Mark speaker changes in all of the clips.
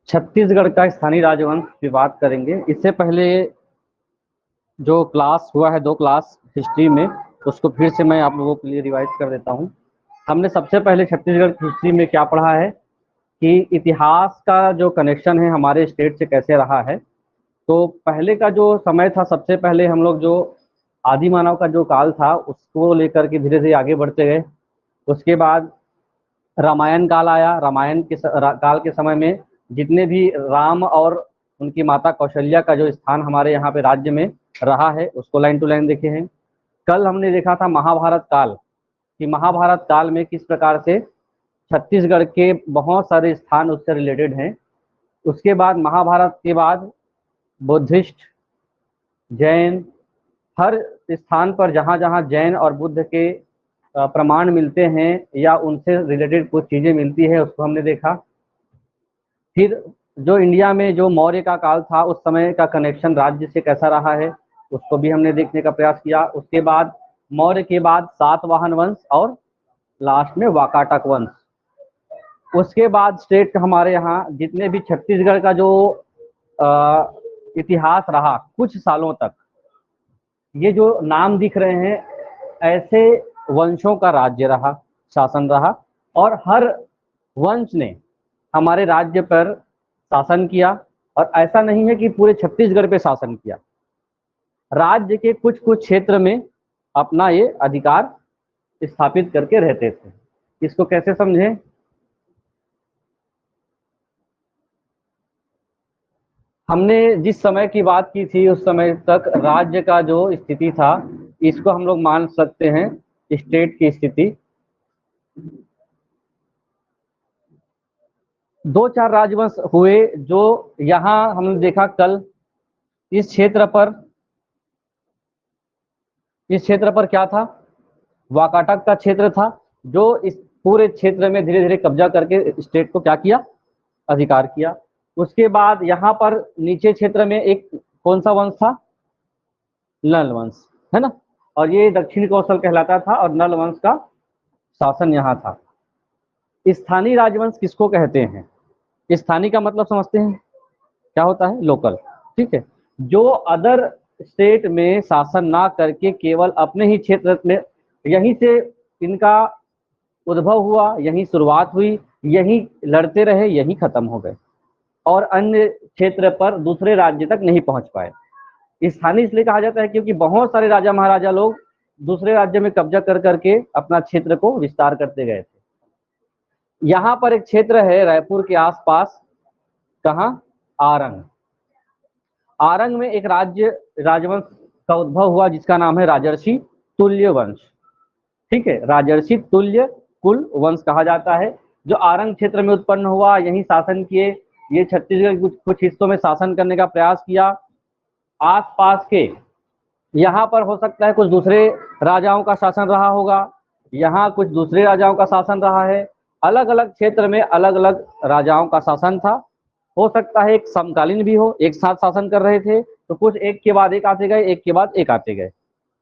Speaker 1: छत्तीसगढ़ का स्थानीय राजवंश की बात करेंगे। इससे पहले जो क्लास हुआ है, 2 क्लास हिस्ट्री में, उसको फिर से मैं आप लोगों के लिए रिवाइज कर देता हूँ। हमने सबसे पहले छत्तीसगढ़ की हिस्ट्री में क्या पढ़ा है कि इतिहास का जो कनेक्शन है हमारे स्टेट से कैसे रहा है। तो पहले का जो समय था, सबसे पहले हम लोग जो आदि मानव का जो काल था उसको लेकर के धीरे धीरे आगे बढ़ते गए। उसके बाद रामायण काल आया। रामायण के काल के समय में जितने भी राम और उनकी माता कौशल्या का जो स्थान हमारे यहाँ पे राज्य में रहा है उसको लाइन टू लाइन देखे हैं। कल हमने देखा था महाभारत काल, कि महाभारत काल में किस प्रकार से छत्तीसगढ़ के बहुत सारे स्थान उससे रिलेटेड हैं। उसके बाद महाभारत के बाद बुद्धिस्ट, जैन, हर स्थान पर जहाँ जहाँ जैन और बुद्ध के प्रमाण मिलते हैं या उनसे रिलेटेड कुछ चीज़ें मिलती है उसको हमने देखा। फिर जो इंडिया में जो मौर्य का काल था उस समय का कनेक्शन राज्य से कैसा रहा है उसको भी हमने देखने का प्रयास किया। उसके बाद मौर्य के बाद सातवाहन वंश और लास्ट में वाकाटक वंश। उसके बाद स्टेट हमारे यहाँ जितने भी छत्तीसगढ़ का जो इतिहास रहा कुछ सालों तक, ये जो नाम दिख रहे हैं ऐसे वंशों का राज्य रहा, शासन रहा, और हर वंश ने हमारे राज्य पर शासन किया। और ऐसा नहीं है कि पूरे छत्तीसगढ़ पे शासन किया, राज्य के कुछ कुछ क्षेत्र में अपना ये अधिकार स्थापित करके रहते थे। इसको कैसे समझें? हमने जिस समय की बात की थी उस समय तक राज्य का जो स्थिति था इसको हम लोग मान सकते हैं स्टेट की स्थिति। 2-4 राजवंश हुए जो यहाँ हमने देखा कल। इस क्षेत्र पर क्या था? वाकाटक का क्षेत्र था, जो इस पूरे क्षेत्र में धीरे धीरे कब्जा करके स्टेट को क्या किया? अधिकार किया। उसके बाद यहाँ पर नीचे क्षेत्र में एक कौन सा वंश था? नल वंश, है ना। और ये दक्षिण कौशल कहलाता था और नल वंश का शासन यहाँ था। स्थानीय राजवंश किसको कहते हैं? स्थानीय का मतलब समझते हैं क्या होता है? लोकल। ठीक है, जो अदर स्टेट में शासन ना करके केवल अपने ही क्षेत्र में, यहीं से इनका उद्भव हुआ, यहीं शुरुआत हुई, यहीं लड़ते रहे, यहीं खत्म हो गए और अन्य क्षेत्र पर दूसरे राज्य तक नहीं पहुंच पाए। स्थानीय इसलिए कहा जाता है क्योंकि बहुत सारे राजा महाराजा लोग दूसरे राज्य में कब्जा कर करके अपना क्षेत्र को विस्तार करते गए थे। यहाँ पर एक क्षेत्र है रायपुर के आसपास, कहाँ? आरंग। आरंग में एक राजवंश का उद्भव हुआ जिसका नाम है राजर्षि तुल्य वंश। ठीक है, राजर्षि तुल्य कुल वंश कहा जाता है, जो आरंग क्षेत्र में उत्पन्न हुआ, यहीं शासन किए। ये छत्तीसगढ़ के कुछ हिस्सों में शासन करने का प्रयास किया। आसपास के यहाँ पर हो सकता है कुछ दूसरे राजाओं का शासन रहा होगा, यहाँ कुछ दूसरे राजाओं का शासन रहा है। अलग अलग क्षेत्र में अलग अलग राजाओं का शासन था। हो सकता है एक समकालीन भी हो, एक साथ शासन कर रहे थे, तो कुछ एक के बाद एक आते गए, एक के बाद एक आते गए।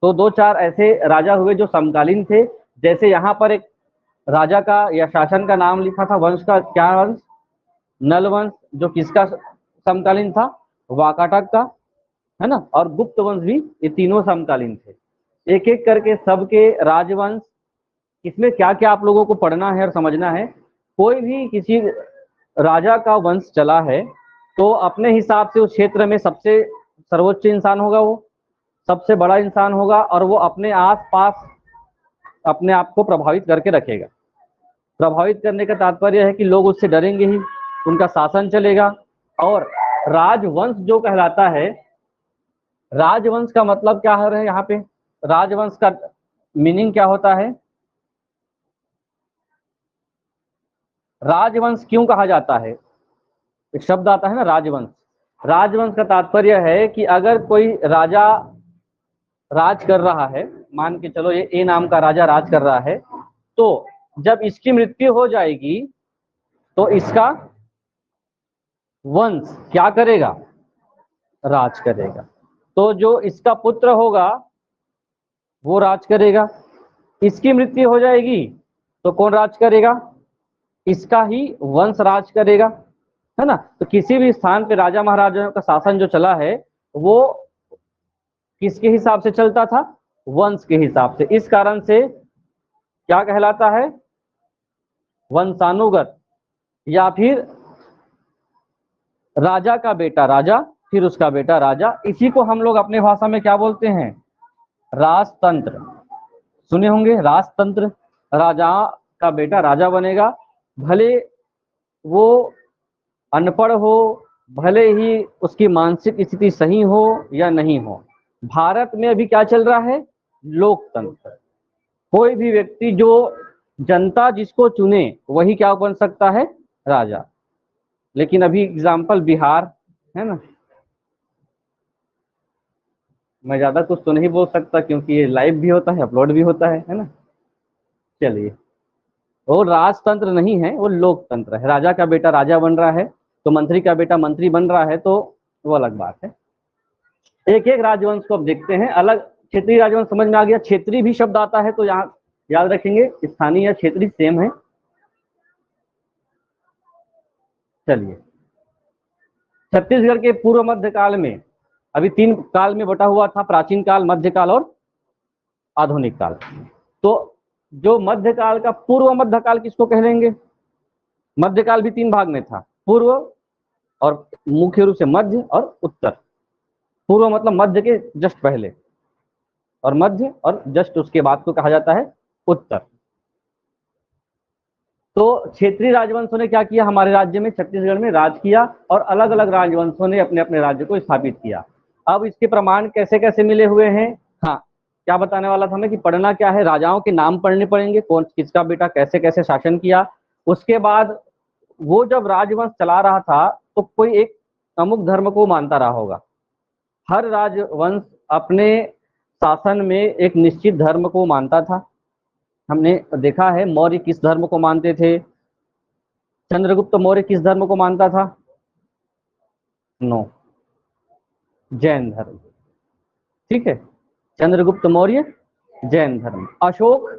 Speaker 1: तो 2-4 ऐसे राजा हुए जो समकालीन थे। जैसे यहाँ पर एक राजा का या शासन का नाम लिखा था, वंश का क्या वंश? नल वंश, जो किसका समकालीन था? वाकाटक का, है ना। और गुप्त वंश भी, ये तीनों समकालीन थे। एक एक करके सबके राजवंश, इसमें क्या क्या आप लोगों को पढ़ना है और समझना है। कोई भी किसी राजा का वंश चला है तो अपने हिसाब से उस क्षेत्र में सबसे सर्वोच्च इंसान होगा, वो सबसे बड़ा इंसान होगा, और वो अपने आस पास अपने आप को प्रभावित करके रखेगा। प्रभावित करने का तात्पर्य है कि लोग उससे डरेंगे ही, उनका शासन चलेगा। और राजवंश जो कहलाता है, राजवंश का मतलब क्या है यहाँ पे? राजवंश का मीनिंग क्या होता है? राजवंश क्यों कहा जाता है? एक शब्द आता है ना, राजवंश। राजवंश का तात्पर्य है कि अगर कोई राजा राज कर रहा है, मान के चलो ये ए नाम का राजा राज कर रहा है, तो जब इसकी मृत्यु हो जाएगी तो इसका वंश क्या करेगा? राज करेगा। तो जो इसका पुत्र होगा वो राज करेगा। इसकी मृत्यु हो जाएगी तो कौन राज करेगा? इसका ही वंश राज करेगा। है ना। तो किसी भी स्थान पे राजा महाराजाओं का शासन जो चला है वो किसके हिसाब से चलता था, वंश के हिसाब से। इस कारण से क्या कहलाता है, वंशानुगत, या फिर राजा का बेटा राजा, फिर उसका बेटा राजा। इसी को हम लोग अपने भाषा में क्या बोलते हैं, राजतंत्र। सुने होंगे राजतंत्र। राजा का बेटा राजा बनेगा, भले वो अनपढ़ हो, भले ही उसकी मानसिक स्थिति सही हो या नहीं हो। भारत में अभी क्या चल रहा है, लोकतंत्र। कोई भी व्यक्ति जो जनता जिसको चुने वही क्या बन सकता है, राजा। लेकिन अभी एग्जाम्पल बिहार है ना, मैं ज्यादा कुछ तो नहीं बोल सकता क्योंकि ये लाइव भी होता है, अपलोड भी होता है ना। चलिए, वो राजतंत्र नहीं है, वो लोकतंत्र है। राजा का बेटा राजा बन रहा है तो मंत्री का बेटा मंत्री बन रहा है, तो वो अलग बात है। एक एक राजवंश को अब देखते हैं। अलग क्षेत्रीय राजवंश समझ में आ गया। क्षेत्रीय भी शब्द आता है तो यहाँ याद रखेंगे, स्थानीय या क्षेत्रीय सेम है। चलिए, छत्तीसगढ़ के पूर्व मध्य काल में, अभी 3 काल में बटा हुआ था, प्राचीन काल, मध्यकाल और आधुनिक काल। तो जो मध्यकाल का पूर्व मध्यकाल किसको कह लेंगे, मध्यकाल भी 3 भाग में था, पूर्व और मुख्य रूप से मध्य और उत्तर। पूर्व मतलब मध्य के जस्ट पहले, और मध्य और जस्ट उसके बाद को कहा जाता है उत्तर। तो क्षेत्रीय राजवंशों ने क्या किया, हमारे राज्य में छत्तीसगढ़ में राज किया, और अलग अलग राजवंशों ने अपने अपने राज्य को स्थापित किया। अब इसके प्रमाण कैसे कैसे मिले हुए हैं, हाँ क्या बताने वाला था मैं कि पढ़ना क्या है, राजाओं के नाम पढ़ने पड़ेंगे, कौन किसका बेटा कैसे कैसे शासन किया। उसके बाद वो जब राजवंश चला रहा था तो कोई एक अमुक धर्म को मानता रहा होगा। हर राजवंश अपने शासन में एक निश्चित धर्म को मानता था। हमने देखा है मौर्य किस धर्म को मानते थे, चंद्रगुप्त मौर्य किस धर्म को मानता था, नो, जैन धर्म। ठीक है, चंद्रगुप्त मौर्य जैन धर्म, अशोक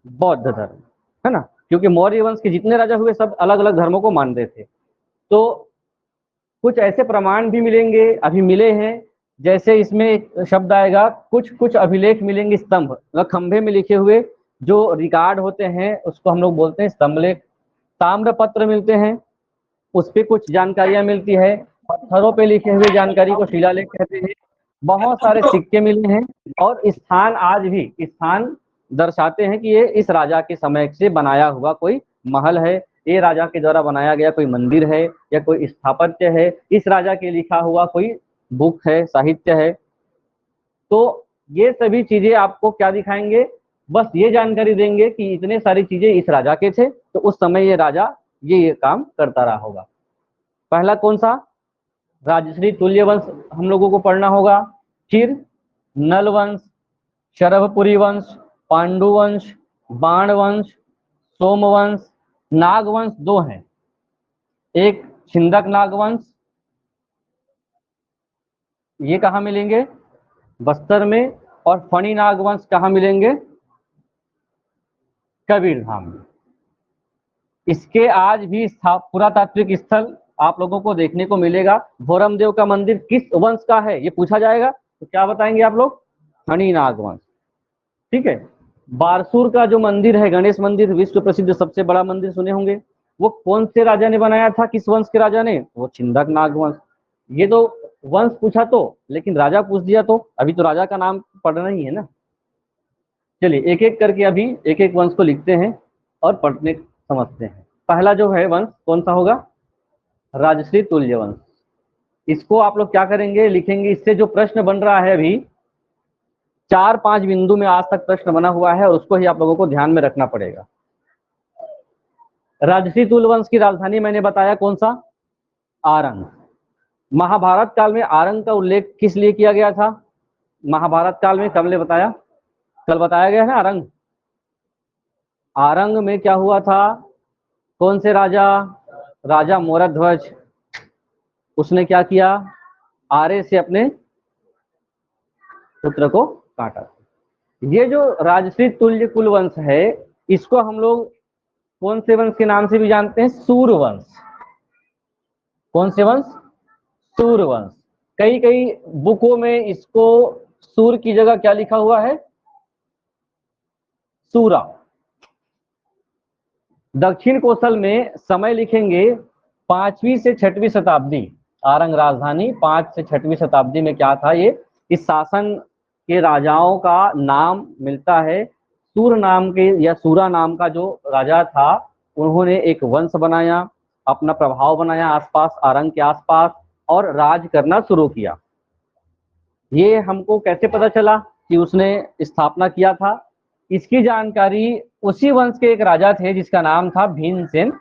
Speaker 1: बौद्ध धर्म, है ना। क्योंकि मौर्य वंश के जितने राजा हुए सब अलग अलग धर्मों को मानते थे। तो कुछ ऐसे प्रमाण भी मिलेंगे, अभी मिले हैं। जैसे इसमें एक शब्द आएगा, कुछ कुछ अभिलेख मिलेंगे, स्तंभ, मतलब खंभे में लिखे हुए जो रिकॉर्ड होते हैं उसको हम लोग बोलते हैं स्तंभ लेख। ताम्र पत्र मिलते हैं, उस पर कुछ जानकारियां मिलती है। पत्थरों पे लिखे हुए जानकारी को शिलालेख कहते हैं। बहुत सारे सिक्के मिले हैं, और स्थान आज भी स्थान दर्शाते हैं कि ये इस राजा के समय से बनाया हुआ कोई महल है, ये राजा के द्वारा बनाया गया कोई मंदिर है, या कोई स्थापत्य है, इस राजा के लिखा हुआ कोई बुक है, साहित्य है। तो ये सभी चीजें आपको क्या दिखाएंगे, बस ये जानकारी देंगे कि इतने सारी चीजें इस राजा के थे, तो उस समय ये राजा ये काम करता रहा होगा। पहला कौन सा, राजश्री तुल्य वंश हम लोगों को पढ़ना होगा। फिर नल वंश, शरभपुरी वंश, पांडु वंश, बाण वंश, सोमवंश, नागवंश 2 हैं, एक छिंदक नागवंश, ये कहाँ मिलेंगे, बस्तर में, और फणी नागवंश कहाँ मिलेंगे, कबीरधाम में। इसके आज भी पुरातात्विक स्थल आप लोगों को देखने को मिलेगा। भोरमदेव का मंदिर किस वंश का है ये पूछा जाएगा तो क्या बताएंगे आप लोग, फणी नागवंश। ठीक है, बारसूर का जो मंदिर है, गणेश मंदिर, विश्व प्रसिद्ध सबसे बड़ा मंदिर सुने होंगे, वो कौन से राजा ने बनाया था, किस वंश के राजा ने, वो छिंदक नागवंश। ये तो वंश पूछा तो, लेकिन राजा पूछ दिया तो अभी तो राजा का नाम पढ़ना ही है ना। चलिए एक एक करके अभी एक एक वंश को लिखते हैं और पढ़ने समझते हैं। पहला जो है वंश कौन सा होगा, राजश्री तुल्य वंश। इसको आप लोग क्या करेंगे, लिखेंगे। इससे जो प्रश्न बन रहा है अभी 4-5 बिंदु में आज तक प्रश्न बना हुआ है, और उसको ही आप लोगों को ध्यान में रखना पड़ेगा। राजश्री तुल्य वंश की राजधानी मैंने बताया कौन सा, आरंग। महाभारत काल में आरंग का उल्लेख किस लिए किया गया था, महाभारत काल में कब बताया, कल बताया गया है आरंग। आरंग में क्या हुआ था, कौन से राजा, राजा मोरध्वज, उसने क्या किया, आरे से अपने पुत्र को काटा। ये जो राजश्री तुल्य कुल वंश है, इसको हम लोग कौन से वंश के नाम से भी जानते हैं, सूर्यवंश। कौन से वंश? सूर वंश। कई कई बुकों में इसको सूर की जगह क्या लिखा हुआ है? सूरा। दक्षिण कोसल में समय लिखेंगे 5वीं से 6वीं शताब्दी। आरंग राजधानी 5 से 6वीं शताब्दी में क्या था? ये इस शासन के राजाओं का नाम मिलता है सूर नाम के या सूरा नाम का जो राजा था, उन्होंने एक वंश बनाया, अपना प्रभाव बनाया आसपास आरंग के आसपास और राज करना शुरू किया। ये हमको कैसे पता चला कि उसने स्थापना किया था? इसकी जानकारी उसी वंश के एक राजा थे जिसका नाम था भीमसेन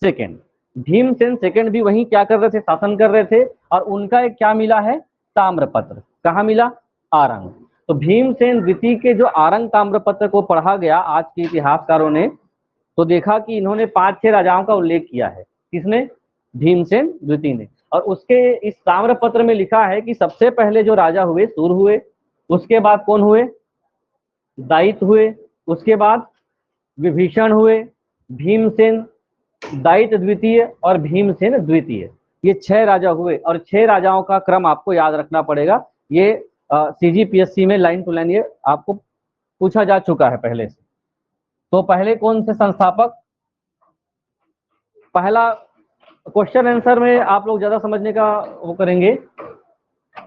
Speaker 1: सेकंड। भीमसेन सेकंड भी वहीं क्या कर रहे थे? शासन कर रहे थे। और उनका एक क्या मिला है? ताम्रपत्र। कहाँ मिला? आरंग। तो भीमसेन द्वितीय के जो आरंग ताम्रपत्र को पढ़ा गया आज के इतिहासकारों ने, तो देखा कि इन्होंने 5-6 राजाओं का उल्लेख किया है। किसने? भीमसेन द्वितीय ने। और उसके इस ताम्रपत्र में लिखा है कि सबसे पहले जो राजा हुए सूर हुए, उसके बाद कौन हुए? दायित हुए, उसके बाद विभीषण हुए, भीमसेन दायित द्वितीय और भीमसेन द्वितीय। ये 6 राजा हुए और 6 राजाओं का क्रम आपको याद रखना पड़ेगा। ये CGPSC में लाइन टू लाइन ये आपको पूछा जा चुका है पहले से। तो पहले कौन से संस्थापक? पहला क्वेश्चन आंसर में आप लोग ज्यादा समझने का वो करेंगे।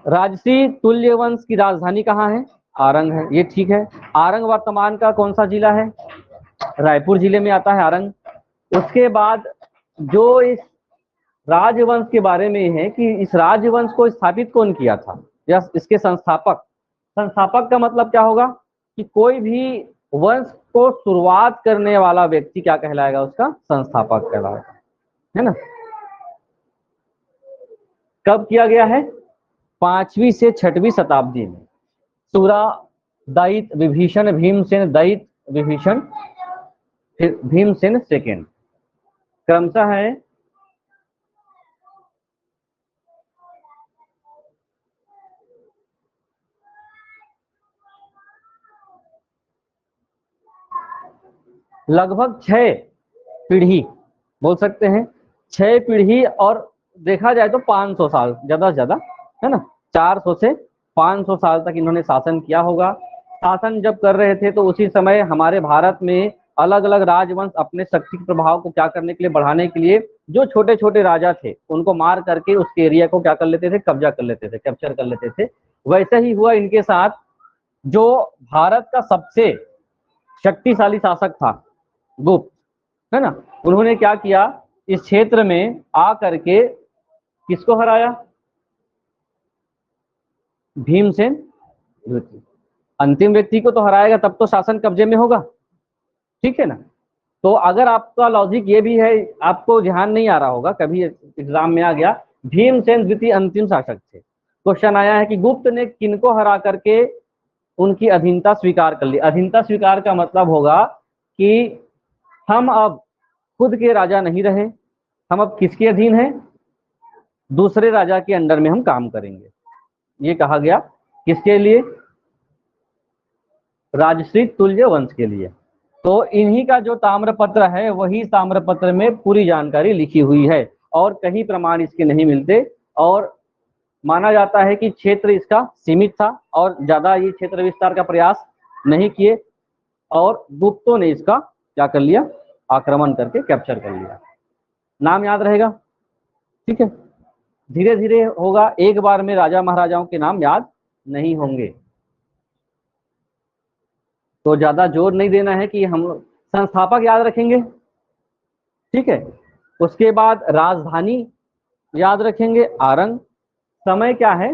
Speaker 1: राजसी तुल्य वंश की राजधानी कहाँ है? आरंग है, ये ठीक है। आरंग वर्तमान का कौन सा जिला है? रायपुर जिले में आता है आरंग। उसके बाद जो इस राजवंश के बारे में है कि इस राजवंश को स्थापित कौन किया था या इसके संस्थापक। संस्थापक का मतलब क्या होगा? कि कोई भी वंश को शुरुआत करने वाला व्यक्ति क्या कहलाएगा? उसका संस्थापक कहलाएगा, है ना। कब किया गया है? 5वीं से 6वीं शताब्दी में। सूरा, दायित, विभीषण, भीमसेन दायित, विभीषण, फिर भीमसेन सेकंड, क्रमशः है। लगभग 6 पीढ़ी बोल सकते हैं, 6 पीढ़ी। और देखा जाए तो 500 साल ज्यादा से ज्यादा, है ना। 400 से 500 साल तक इन्होंने शासन किया होगा। शासन जब कर रहे थे तो उसी समय हमारे भारत में अलग अलग राजवंश अपने शक्ति के प्रभाव को क्या करने के लिए, बढ़ाने के लिए, जो छोटे छोटे राजा थे उनको मार करके उसके एरिया को क्या कर लेते थे? कब्जा कर लेते थे, कैप्चर कर लेते थे। वैसे ही हुआ इनके साथ। जो भारत का सबसे शक्तिशाली शासक था गुप्त, है ना, उन्होंने क्या किया? इस क्षेत्र में आ करके किसको हराया? भीमसेन द्वितीय। अंतिम व्यक्ति को तो हराएगा तब तो शासन कब्जे में होगा, ठीक है ना। तो अगर आपका लॉजिक ये भी है, आपको ध्यान नहीं आ रहा होगा, कभी एग्जाम में आ गया, भीमसेन द्वितीय अंतिम शासक थे। क्वेश्चन आया है कि गुप्त ने किनको हरा करके उनकी अधीनता स्वीकार कर ली। अधीनता स्वीकार का मतलब होगा कि हम अब खुद के राजा नहीं रहे, हम अब किसके अधीन हैं? दूसरे राजा के अंडर में हम काम करेंगे। ये कहा गया किसके लिए? राजश्री तुल्य वंश के लिए। तो इन्हीं का जो ताम्रपत्र है वही ताम्रपत्र में पूरी जानकारी लिखी हुई है और कहीं प्रमाण इसके नहीं मिलते। और माना जाता है कि क्षेत्र इसका सीमित था और ज्यादा ये क्षेत्र विस्तार का प्रयास नहीं किए और गुप्तों ने इसका क्या कर लिया? आक्रमण करके कैप्चर कर लिया। नाम याद रहेगा, ठीक है। धीरे धीरे होगा, एक बार में राजा महाराजाओं के नाम याद नहीं होंगे। तो ज्यादा जोर नहीं देना है कि हम संस्थापक याद रखेंगे, ठीक है। उसके बाद राजधानी याद रखेंगे आरंग। समय क्या है?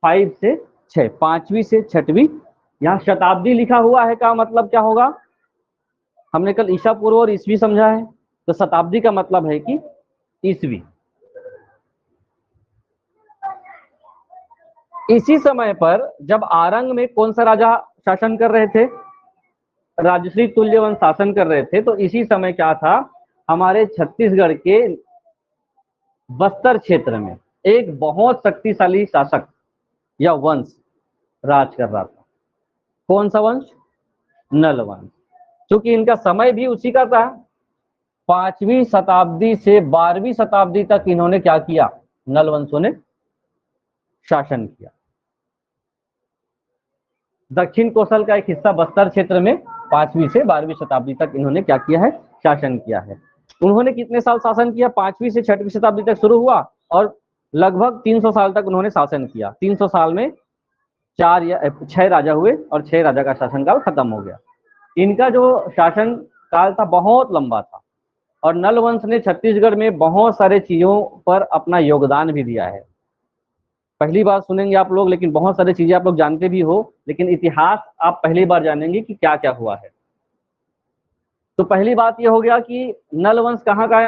Speaker 1: 5 से 6, 5वीं से 6वीं। यहाँ शताब्दी लिखा हुआ है का मतलब क्या होगा? हमने कल ईसा पूर्व और ईसवी समझा है, तो शताब्दी का मतलब है कि ईसवी। इसी समय पर जब आरंग में कौन सा राजा शासन कर रहे थे? राजश्री तुल्यवंश शासन कर रहे थे। तो इसी समय क्या था? हमारे छत्तीसगढ़ के बस्तर क्षेत्र में एक बहुत शक्तिशाली शासक या वंश राज कर रहा था। कौन सा वंश? नल वंश। क्योंकि इनका समय भी उसी का था, 5वीं शताब्दी से 12वीं शताब्दी तक इन्होंने क्या किया, नल वंशों ने शासन किया। दक्षिण कौशल का एक हिस्सा बस्तर क्षेत्र में 5वीं से 12वीं शताब्दी तक इन्होंने क्या किया है, शासन किया है। उन्होंने कितने साल शासन किया, 5वीं से 6वीं शताब्दी तक शुरू हुआ और लगभग 300 साल तक उन्होंने शासन किया। 300 साल में 4 या 6 राजा हुए और 6 राजा का शासनकाल खत्म हो गया। इनका जो शासन काल था बहुत लंबा था और नल वंश ने छत्तीसगढ़ में बहुत सारे चीजों पर अपना योगदान भी दिया है। पहली बार सुनेंगे आप लोग, लेकिन बहुत सारी चीजें आप लोग जानते भी हो, लेकिन इतिहास आप पहली बार जानेंगे कि क्या क्या हुआ है। तो पहली बात ये हो गया कि नल वंश कहाँ का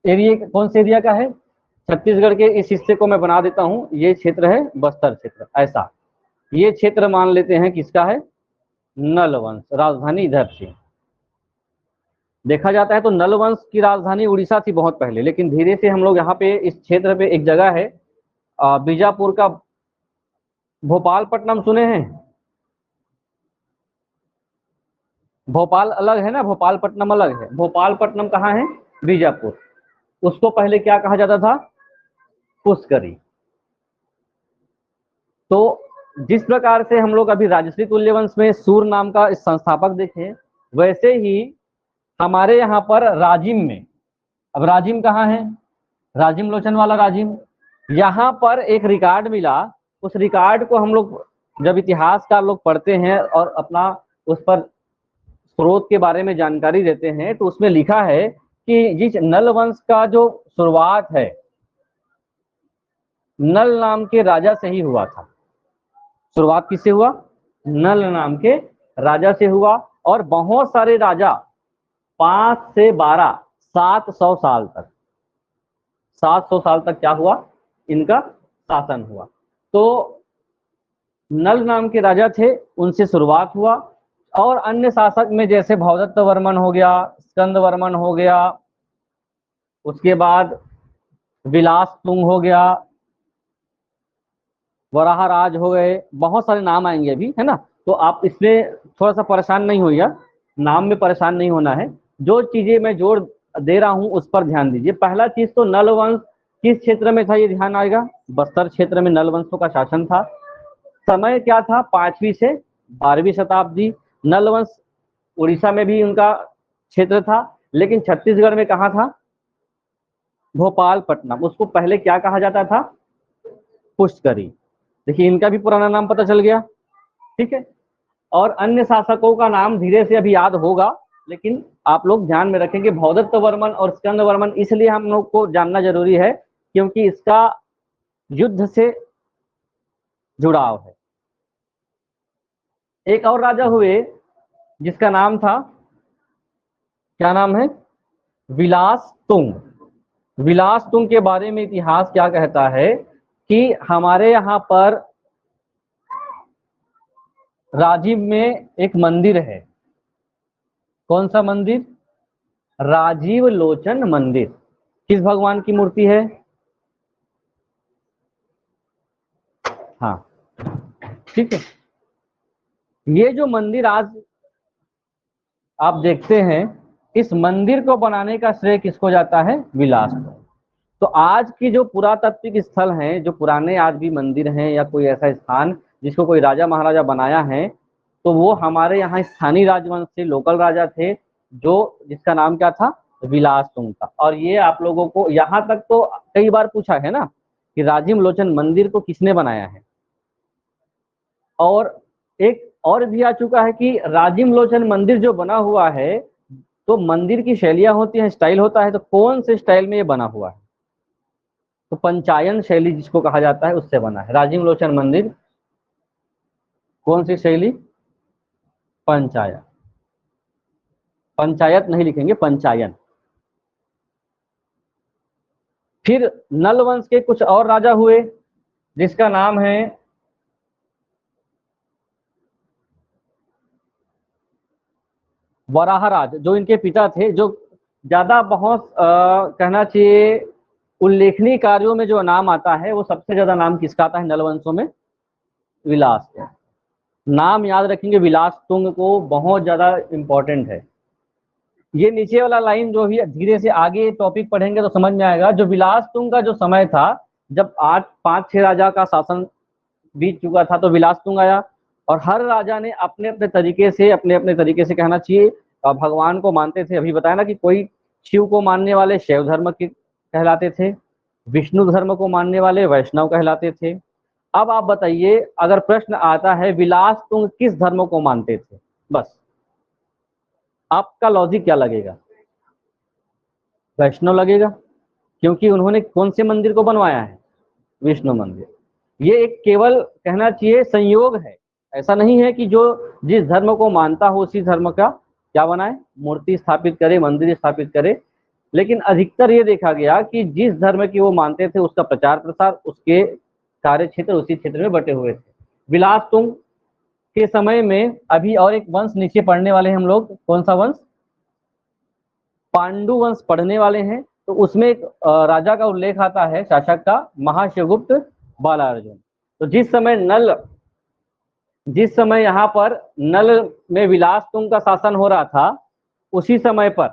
Speaker 1: एरिया, कौन से एरिया का है, छत्तीसगढ़ के इस हिस्से को मैं बना देता हूँ, ये क्षेत्र है बस्तर क्षेत्र। ऐसा ये क्षेत्र मान लेते हैं किसका है, नल वंश। राजधानी इधर से देखा जाता है तो नल वंश की राजधानी उड़ीसा थी बहुत पहले, लेकिन धीरे से हम लोग यहाँ पे इस क्षेत्र पे एक जगह है बीजापुर का भोपालपट्टनम, सुने हैं? भोपाल अलग है ना, भोपालपट्टनम अलग है। भोपालपट्टनम कहाँ है, बीजापुर। उसको पहले क्या कहा जाता था, पुष्करी। तो जिस प्रकार से हम लोग अभी राजश्री तुल्य वंश में सूर नाम का इस संस्थापक देखे, वैसे ही हमारे यहाँ पर राजिम में, अब राजिम कहाँ है, राजिम लोचन वाला राजिम, यहाँ पर एक रिकॉर्ड मिला। उस रिकॉर्ड को हम लोग जब इतिहास का लोग पढ़ते हैं और अपना उस पर स्रोत के बारे में जानकारी देते हैं, तो उसमें लिखा है कि जिस नल वंश का जो शुरुआत है नल नाम के राजा से ही हुआ था। शुरुआत किससे हुआ, नल नाम के राजा से हुआ। और बहुत सारे राजा 5 से 12 700 साल तक, 700 साल तक क्या हुआ, इनका शासन हुआ। तो नल नाम के राजा थे, उनसे शुरुआत हुआ। और अन्य शासक में जैसे भवदत्त वर्मन हो गया, स्कंद वर्मन हो गया, उसके बाद विलास तुंग हो गया, वराह राज हो गए, बहुत सारे नाम आएंगे अभी, है ना। तो आप इसमें थोड़ा सा परेशान नहीं होइएगा, नाम में परेशान नहीं होना है। जो चीजें मैं जोड़ दे रहा हूं उस पर ध्यान दीजिए। पहला चीज तो नल वंश किस क्षेत्र में था, ये ध्यान आएगा, बस्तर क्षेत्र में नल वंशों का शासन था। समय क्या था, 5वीं से 12वीं शताब्दी। नल वंश उड़ीसा में भी उनका क्षेत्र था, लेकिन छत्तीसगढ़ में कहाँ था, भोपालपट्टनम। उसको पहले क्या कहा जाता था, पुष्करी। देखिए इनका भी पुराना नाम पता चल गया, ठीक है। और अन्य शासकों का नाम धीरे से अभी याद होगा, लेकिन आप लोग ध्यान में रखेंगे भवदत्त वर्मन और स्कंद वर्मन इसलिए हम लोग को जानना जरूरी है क्योंकि इसका युद्ध से जुड़ाव है। एक और राजा हुए जिसका नाम था, क्या नाम है, विलास तुंग। विलास तुंग के बारे में इतिहास क्या कहता है कि हमारे यहाँ पर राजिम में एक मंदिर है। कौन सा मंदिर, राजीव लोचन मंदिर। किस भगवान की मूर्ति है, हाँ ठीक है। ये जो मंदिर आज आप देखते हैं, इस मंदिर को बनाने का श्रेय किसको जाता है, विलास को। तो आज की जो पुरातात्विक स्थल हैं, जो पुराने आज भी मंदिर हैं या कोई ऐसा स्थान जिसको कोई राजा महाराजा बनाया है, तो वो हमारे यहाँ स्थानीय राजवंश से लोकल राजा थे, जो जिसका नाम क्या था, विलास तुंग था। और ये आप लोगों को यहाँ तक तो कई बार पूछा है ना कि राजिम लोचन मंदिर को किसने बनाया है। और एक और भी आ चुका है कि राजिम लोचन मंदिर जो बना हुआ है, तो मंदिर की शैलियां होती हैं, स्टाइल होता है, तो कौन से स्टाइल में ये बना हुआ है, तो पंचायन शैली जिसको कहा जाता है उससे बना है राजिम लोचन मंदिर। कौन सी शैली, पंचायत, पंचायत नहीं लिखेंगे, पंचायन। फिर नल वंश के कुछ और राजा हुए जिसका नाम है वराहराज, जो इनके पिता थे, जो ज्यादा बहुत कहना चाहिए उल्लेखनीय कार्यों में जो नाम आता है वो सबसे ज्यादा नाम किसका आता है नल वंशों में, विलास का। नाम याद रखेंगे, विलास तुंग को बहुत ज्यादा इंपॉर्टेंट है। ये नीचे वाला लाइन जो भी धीरे से आगे टॉपिक पढ़ेंगे तो समझ में आएगा। जो विलासतुंग का जो समय था, जब 8-5-6 राजा का शासन बीत चुका था, तो विलासतुंग आया और हर राजा ने अपने अपने तरीके से कहना चाहिए भगवान को मानते थे। अभी बताया ना कि कोई शिव को मानने वाले शैव धर्म के कहलाते थे, विष्णु धर्म को मानने वाले वैष्णव कहलाते थे। अब आप बताइए, अगर प्रश्न आता है विलासतुंग किस धर्म को मानते थे, बस आपका लॉजिक क्या लगेगा? वैष्णव लगेगा, क्योंकि उन्होंने कौन से मंदिर को बनवाया है? विष्णु मंदिर। ये एक केवल कहना चाहिए संयोग है, ऐसा नहीं है कि जो जिस धर्म को मानता हो उसी धर्म का क्या बनाए, मूर्ति स्थापित करे, मंदिर स्थापित करे। लेकिन अधिकतर ये देखा गया कि जिस धर्म की वो मानते थे उसका प्रचार प्रसार, उसके कार्य क्षेत्र उसी क्षेत्र में बटे हुए थे। विलासतुंग के समय में अभी और एक वंश नीचे पढ़ने वाले हैं हम लोग। कौन सा वंश? पांडु वंश पढ़ने वाले हैं। तो उसमें एक राजा का उल्लेख आता है, शासक का, महाशिवगुप्त बालार्जुन। तो जिस समय यहाँ पर नल में विलासतुंग का शासन हो रहा था, उसी समय पर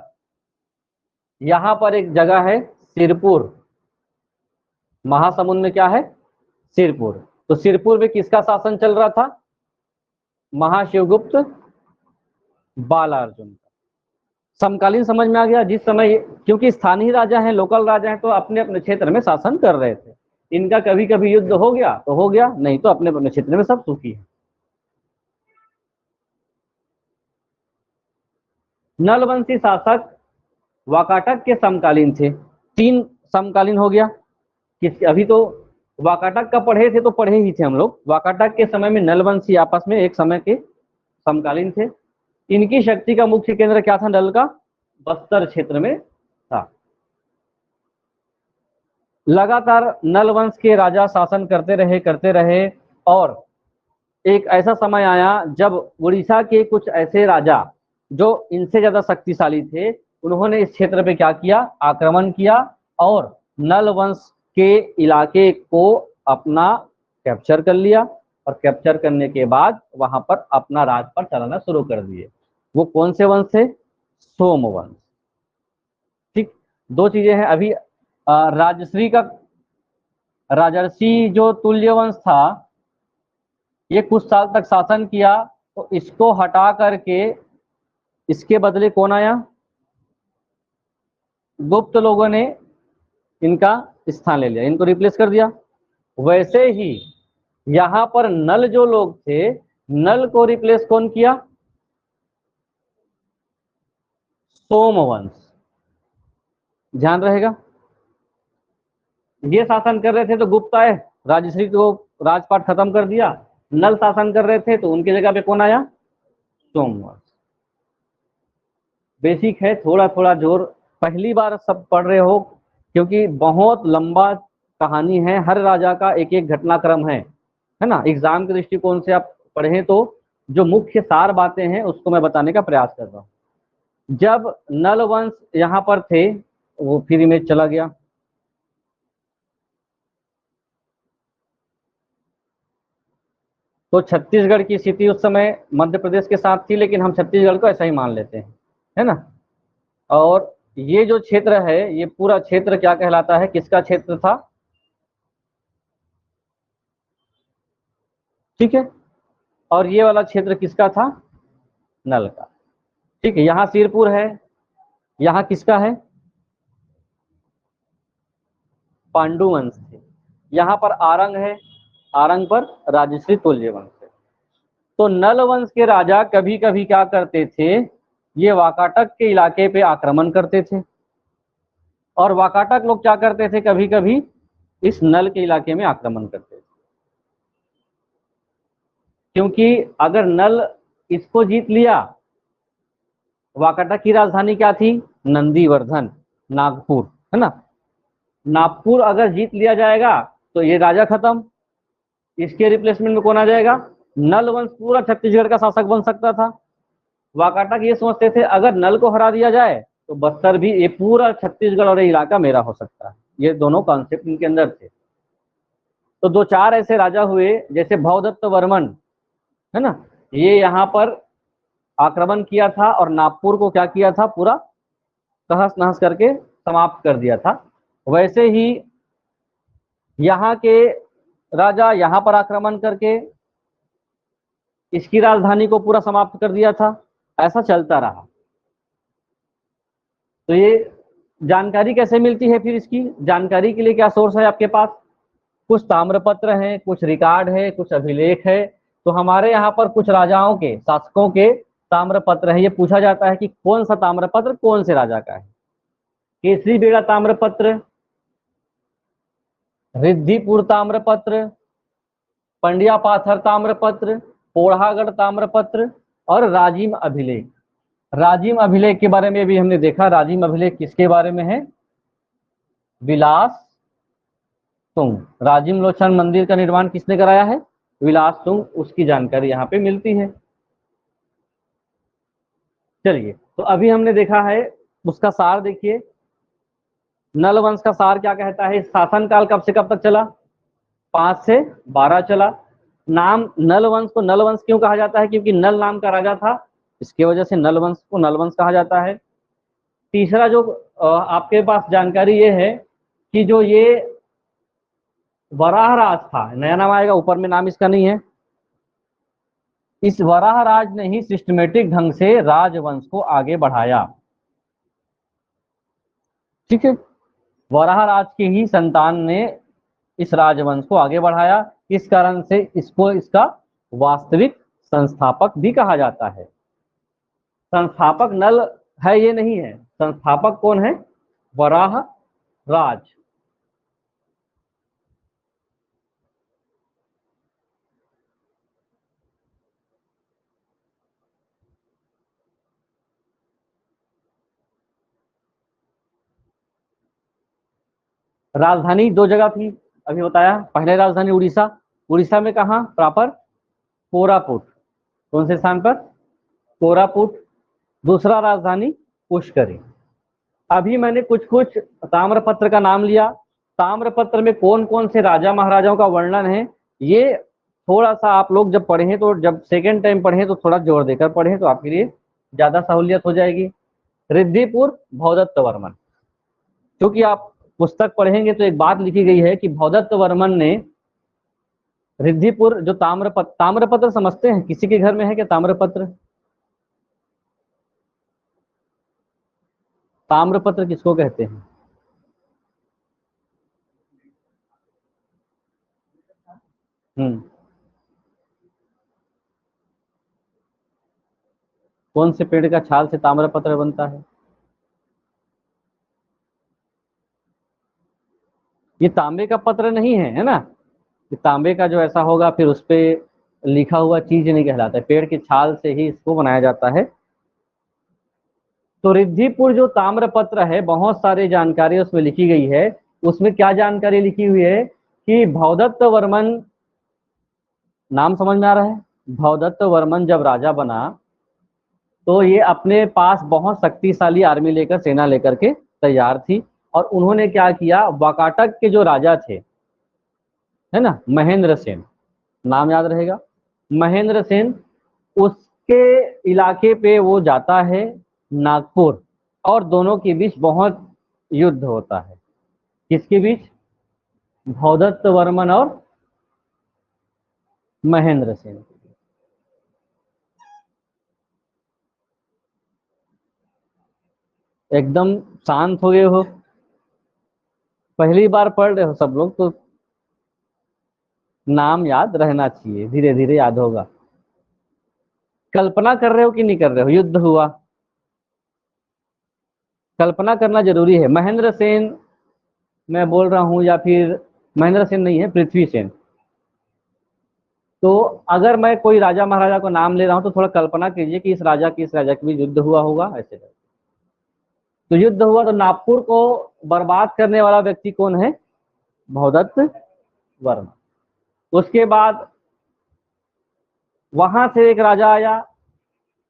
Speaker 1: यहाँ पर एक जगह है सिरपुर, महासमुंद में क्या है? सिरपुर। तो सिरपुर में किसका शासन चल रहा था? महाशिवगुप्त बालार्जुन का। समकालीन समझ में आ गया। जिस समय, क्योंकि स्थानीय राजा हैं, लोकल राजा हैं, तो अपने अपने क्षेत्र में शासन कर रहे थे। इनका कभी कभी युद्ध हो गया तो हो गया, नहीं तो अपने अपने क्षेत्र में सब सुखी है। नलवंशी शासक वाकाटक के समकालीन थे। 3 समकालीन हो गया। अभी तो वाकाटक का पढ़े थे तो पढ़े ही थे हम लोग। वाकाटक के समय में नलवंशी आपस में एक समय के समकालीन थे। इनकी शक्ति का मुख्य केंद्र क्या था? नल का बस्तर क्षेत्र में था। लगातार नल वंश के राजा शासन करते रहे और एक ऐसा समय आया जब उड़ीसा के कुछ ऐसे राजा जो इनसे ज्यादा शक्तिशाली थे, उन्होंने इस क्षेत्र पे क्या किया? आक्रमण किया और नल वंश के इलाके को अपना कैप्चर कर लिया और कैप्चर करने के बाद वहां पर अपना राज पर चलाना शुरू कर दिए। वो कौन से वंश थे? सोमवंश। ठीक, 2 चीजें हैं। अभी राजश्री का राजर्षि जो तुल्य वंश था, ये कुछ साल तक शासन किया, तो इसको हटा करके इसके बदले कौन आया? गुप्त लोगों ने इनका स्थान ले लिया, इनको रिप्लेस कर दिया। वैसे ही यहां पर नल जो लोग थे, नल को रिप्लेस कौन किया? सोमवंश। ध्यान रहेगा, ये शासन कर रहे थे तो गुप्त आए, राजश्री को राजपाट खत्म कर दिया। नल शासन कर रहे थे तो उनकी जगह पे कौन आया? सोमवंश। बेसिक है, थोड़ा थोड़ा जोर, पहली बार सब पढ़ रहे हो, क्योंकि बहुत लंबा कहानी है, हर राजा का एक एक घटनाक्रम है ना। एग्जाम के दृष्टिकोण से आप पढ़ें तो जो मुख्य सार बातें हैं उसको मैं बताने का प्रयास कर रहा हूं। जब नल वंश यहाँ पर थे, वो फिर इमेज चला गया। तो छत्तीसगढ़ की स्थिति उस समय मध्य प्रदेश के साथ थी, लेकिन हम छत्तीसगढ़ को ऐसा ही मान लेते हैं, है ना। और ये जो क्षेत्र है, ये पूरा क्षेत्र क्या कहलाता है? किसका क्षेत्र था? ठीक है। और ये वाला क्षेत्र किसका था? नल का। ठीक है, यहाँ सिरपुर है, यहाँ किसका है? पांडु वंश थे। यहाँ पर आरंग है, आरंग पर राजश्री तुल्य वंश है। तो नल वंश के राजा कभी कभी क्या करते थे? ये वाकाटक के इलाके पे आक्रमण करते थे, और वाकाटक लोग क्या करते थे? कभी कभी इस नल के इलाके में आक्रमण करते थे। क्योंकि अगर नल इसको जीत लिया, वाकाटक की राजधानी क्या थी? नंदीवर्धन, नागपुर, है ना। नागपुर अगर जीत लिया जाएगा तो ये राजा खत्म, इसके रिप्लेसमेंट में कौन आ जाएगा? नल वंश पूरा छत्तीसगढ़ का शासक बन सकता था। वाकाटक ये सोचते थे अगर नल को हरा दिया जाए तो बस्तर भी, ये पूरा छत्तीसगढ़ और ये इलाका मेरा हो सकता है। ये दोनों कॉन्सेप्ट इनके अंदर थे। तो 2-4 ऐसे राजा हुए, जैसे भवदत्त वर्मन, है ना, ये यहाँ पर आक्रमण किया था और नागपुर को क्या किया था? पूरा तहस नहस करके समाप्त कर दिया था। वैसे ही यहाँ के राजा यहाँ पर आक्रमण करके इसकी राजधानी को पूरा समाप्त कर दिया था। ऐसा चलता रहा। तो ये जानकारी कैसे मिलती है? फिर इसकी जानकारी के लिए क्या सोर्स है आपके पास? कुछ ताम्रपत्र हैं, कुछ रिकॉर्ड है, कुछ अभिलेख है। तो हमारे यहाँ पर कुछ राजाओं के, शासकों के ताम्रपत्र है। ये पूछा जाता है कि कौन सा ताम्रपत्र कौन से राजा का है। केसरी बेड़ा ताम्रपत्र, रिद्धिपुर ताम्रपत्र, पंड्या पाथर ताम्रपत्र, पोढ़ागढ़ ताम्रपत्र और राजिम अभिलेख। राजिम अभिलेख के बारे में भी हमने देखा। राजिम अभिलेख किसके बारे में है? विलास तुंग। राजिम लोचन मंदिर का निर्माण किसने कराया है? विलास तुंग। उसकी जानकारी यहाँ पे मिलती है। चलिए, तो अभी हमने देखा है, उसका सार देखिए। नल वंश का सार क्या कहता है? शासनकाल कब से कब तक चला? 5 से 12 चला। नाम नल वंश को नल वंश क्यों कहा जाता है? क्योंकि नल नाम का राजा था, इसके वजह से नल वंश को नल वंश कहा जाता है। तीसरा जो आपके पास जानकारी ये है कि जो ये वराह राज था, नया नाम आएगा, ऊपर में नाम इसका नहीं है। इस वराह राज ने ही सिस्टमेटिक ढंग से राजवंश को आगे बढ़ाया। ठीक है, वराह राज के ही संतान ने इस राजवंश को आगे बढ़ाया। इस कारण से इसको इसका वास्तविक संस्थापक भी कहा जाता है। संस्थापक नल है ये नहीं है, संस्थापक कौन है? वराह राज। राजधानी 2 जगह थी, अभी बताया। पहले राजधानी उड़ीसा। उड़ीसा में कहा? प्रॉपर कोरापुट। कौन से स्थान पर? कोरापुट। दूसरा राजधानी पुष्करी। अभी मैंने कुछ कुछ ताम्रपत्र का नाम लिया। ताम्रपत्र में कौन कौन से राजा महाराजाओं का वर्णन है, ये थोड़ा सा आप लोग जब पढ़ें, तो जब सेकेंड टाइम पढ़ें तो थोड़ा जोर देकर पढ़ें, तो आपके लिए ज्यादा सहूलियत हो जाएगी। रिद्धिपुर भौदत्त वर्मन। क्योंकि आप पुस्तक पढ़ेंगे तो एक बात लिखी गई है कि भौदत्त वर्मन ने रिद्धिपुर, जो ताम्रपत्र समझते हैं? किसी के घर में है क्या ताम्रपत्र? ताम्रपत्र किसको कहते हैं? कौन से पेड़ का छाल से ताम्रपत्र बनता है? ये तांबे का पत्र नहीं है, है ना? ये तांबे का जो ऐसा होगा फिर उस पे लिखा हुआ चीज नहीं कहलाता है। पेड़ की छाल से ही इसको बनाया जाता है। तो रिद्धिपुर जो ताम्रपत्र है, बहुत सारी जानकारी उसमें लिखी गई है। उसमें क्या जानकारी लिखी हुई है कि भौदत्त वर्मन, नाम समझ में आ रहा है? भौदत्त वर्मन जब राजा बना तो ये अपने पास बहुत शक्तिशाली आर्मी लेकर, सेना लेकर के तैयार थी। और उन्होंने क्या किया? वाकाटक के जो राजा थे, है ना, महेंद्र सेन, नाम याद रहेगा, महेंद्र सेन, उसके इलाके पे वो जाता है, नागपुर, और दोनों के बीच बहुत युद्ध होता है। किसके बीच? भौदत्त वर्मन और महेंद्र सेन। एकदम शांत हो गए हो? पहली बार पढ़ रहे हो सब लोग, तो नाम याद रहना चाहिए, धीरे धीरे याद होगा। कल्पना कर रहे हो कि नहीं कर रहे हो? युद्ध हुआ, कल्पना करना जरूरी है। महेंद्र सेन मैं बोल रहा हूं, या फिर महेंद्र सेन नहीं है, पृथ्वी सेन। तो अगर मैं कोई राजा महाराजा को नाम ले रहा हूं तो थोड़ा कल्पना कीजिए कि इस राजा की, इस राजा के बीच युद्ध हुआ होगा, ऐसे। तो युद्ध हुआ तो नागपुर को बर्बाद करने वाला व्यक्ति कौन है? भौदत्त वर्मन। उसके बाद वहां से एक राजा आया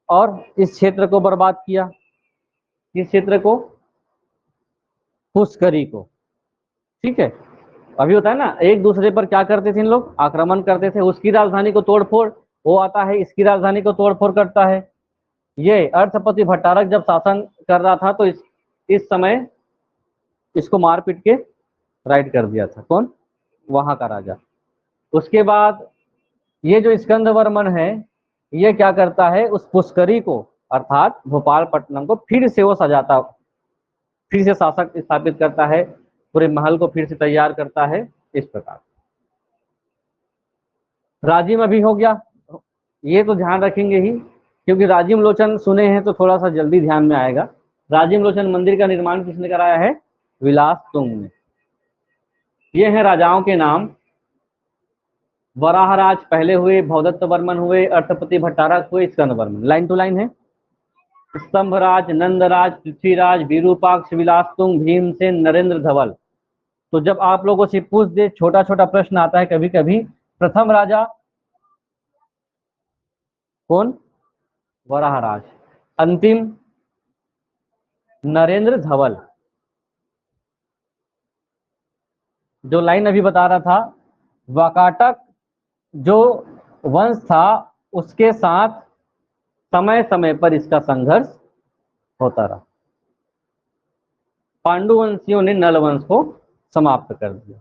Speaker 1: और इस क्षेत्र को बर्बाद किया। किस क्षेत्र को? पुष्करी को। ठीक है, अभी होता है ना, एक दूसरे पर क्या करते थे इन लोग? आक्रमण करते थे। उसकी राजधानी को तोड़फोड़, वो आता है इसकी राजधानी को तोड़फोड़ करता है। ये अर्थपति भट्टारक जब शासन कर रहा था तो इस समय इसको मार पीट के राइट कर दिया था। कौन? वहां का राजा। उसके बाद ये जो स्कंदवर्मन है, ये क्या करता है, उस पुष्करी को अर्थात भोपालपट्टनम को फिर से वो सजाता, फिर से शासक स्थापित करता है, पूरे महल को फिर से तैयार करता है। इस प्रकार राजिम अभी हो गया, ये तो ध्यान रखेंगे ही, क्योंकि राजिम लोचन सुने हैं तो थोड़ा सा जल्दी ध्यान में आएगा। राजिम लोचन मंदिर का निर्माण किसने कराया है? विलास तुंग ने। ये हैं राजाओं के नाम। वराहराज पहले हुए, भौदत्त वर्मन हुए, अर्थपति भट्टारक हुए, स्कंदवर्मन। लाइन टू लाइन है। स्तंभराज, नंदराज, पृथ्वीराज, विरूपाक्ष, विलासतुंग, भीमसेन, नरेंद्र धवल। तो जब आप लोगों से पूछ दे, छोटा छोटा प्रश्न आता है कभी कभी, प्रथम राजा कौन? वराहराज। अंतिम नरेंद्र धवल। जो लाइन अभी बता रहा था, वाकाटक जो वंश था उसके साथ समय समय पर इसका संघर्ष होता रहा। पांडुवंशियों ने नल वंश को समाप्त कर दिया।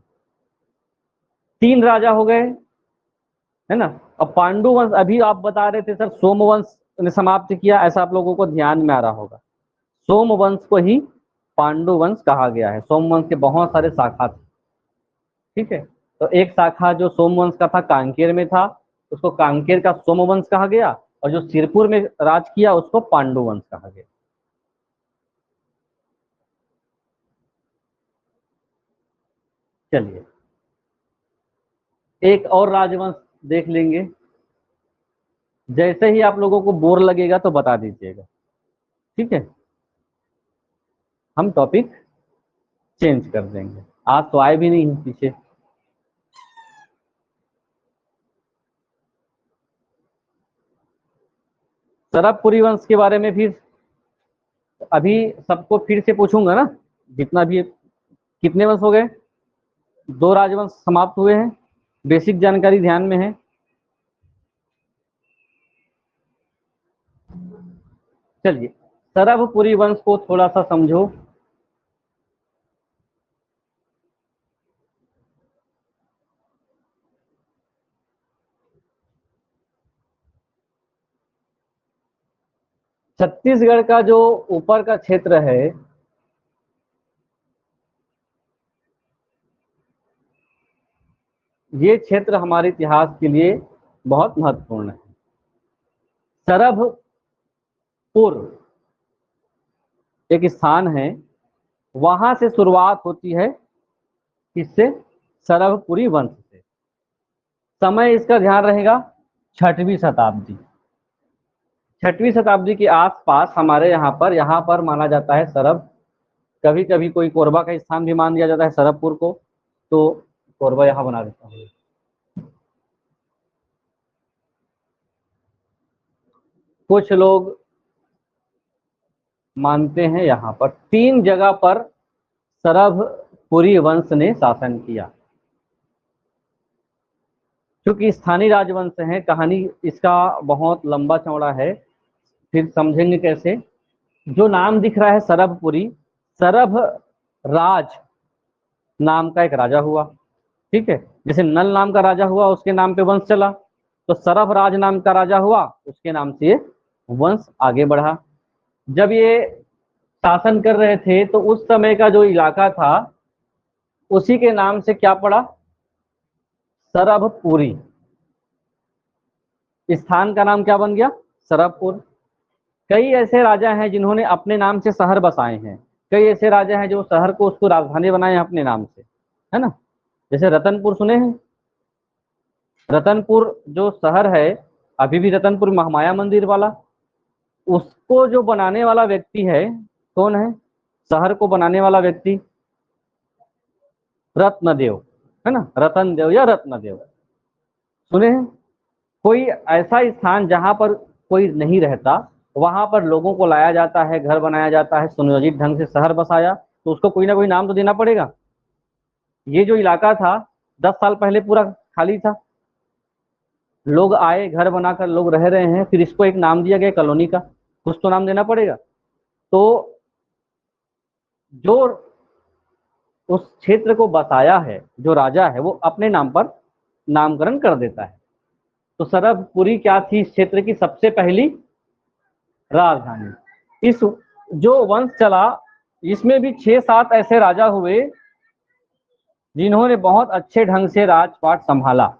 Speaker 1: 3 राजा हो गए, है ना। अब पांडुवंश, अभी आप बता रहे थे सर सोमवंश ने समाप्त किया, ऐसा आप लोगों को ध्यान में आ रहा होगा। सोमवंश को ही पांडुवंश कहा गया है। सोमवंश के बहुत सारे शाखा थे, ठीक है। तो एक शाखा जो सोमवंश का था कांकेर में था, उसको कांकेर का सोमवंश कहा गया, और जो सिरपुर में राज किया उसको पांडुवंश कहा गया। चलिए एक और राजवंश देख लेंगे। जैसे ही आप लोगों को बोर लगेगा तो बता दीजिएगा, ठीक है। हम टॉपिक चेंज कर देंगे, आज तो आए भी नहीं हैं पीछे। सरबपुरी वंश के बारे में फिर अभी सबको फिर से पूछूंगा ना, जितना भी। कितने वंश हो गए? 2 राजवंश समाप्त हुए हैं, बेसिक जानकारी ध्यान में है। चलिए सरबपुरी वंश को थोड़ा सा समझो। छत्तीसगढ़ का जो ऊपर का क्षेत्र है, ये क्षेत्र हमारे इतिहास के लिए बहुत महत्वपूर्ण है। सरबपुर एक स्थान है, वहां से शुरुआत होती है। किससे? सरबपुरी वंश से। समय इसका ध्यान रहेगा 6वीं शताब्दी। 6वीं शताब्दी के आसपास हमारे यहाँ पर माना जाता है सरब। कभी कभी कोई कोरबा का स्थान भी मान दिया जाता है सरबपुर को, तो कोरबा यहाँ बना देता हूँ। कुछ लोग मानते हैं यहाँ पर 3 जगह पर सरबपुरी वंश ने शासन किया। क्योंकि स्थानीय राजवंश है, कहानी इसका बहुत लंबा चौड़ा है, फिर समझेंगे कैसे। जो नाम दिख रहा है सरबपुरी, सरब राज नाम का एक राजा हुआ, ठीक है। जैसे नल नाम का राजा हुआ, उसके नाम पे वंश चला, तो सरब राज नाम का राजा हुआ, उसके नाम से वंश आगे बढ़ा। जब ये शासन कर रहे थे तो उस समय का जो इलाका था उसी के नाम से क्या पड़ा? सरबपुरी। स्थान का नाम क्या बन गया? सरबपुर। कई ऐसे राजा हैं जिन्होंने अपने नाम से शहर बसाए हैं, कई ऐसे राजा हैं जो शहर को उसको राजधानी बनाए हैं अपने नाम से, है ना। जैसे रतनपुर सुने हैं? रतनपुर जो शहर है, अभी भी रतनपुर महामाया मंदिर वाला, उसको जो बनाने वाला व्यक्ति है कौन है? शहर को बनाने वाला व्यक्ति रत्नदेव, है ना। रतन देव या रत्नदेव सुने हैं? कोई ऐसा स्थान जहां पर कोई नहीं रहता, वहां पर लोगों को लाया जाता है, घर बनाया जाता है, सुनियोजित ढंग से शहर बसाया, तो उसको कोई ना कोई नाम तो देना पड़ेगा। ये जो इलाका था 10 साल पहले पूरा खाली था, लोग आए, घर बनाकर लोग रह रहे हैं, फिर इसको एक नाम दिया गया कॉलोनी का, कुछ तो नाम देना पड़ेगा। तो जो उस क्षेत्र को बसाया है, जो राजा है, वो अपने नाम पर नामकरण कर देता है। तो सरभपुरी क्या थी इस क्षेत्र की सबसे पहली राजधानी। इस जो वंश चला, इसमें भी 6-7 ऐसे राजा हुए जिन्होंने बहुत अच्छे ढंग से राजपाट संभाला।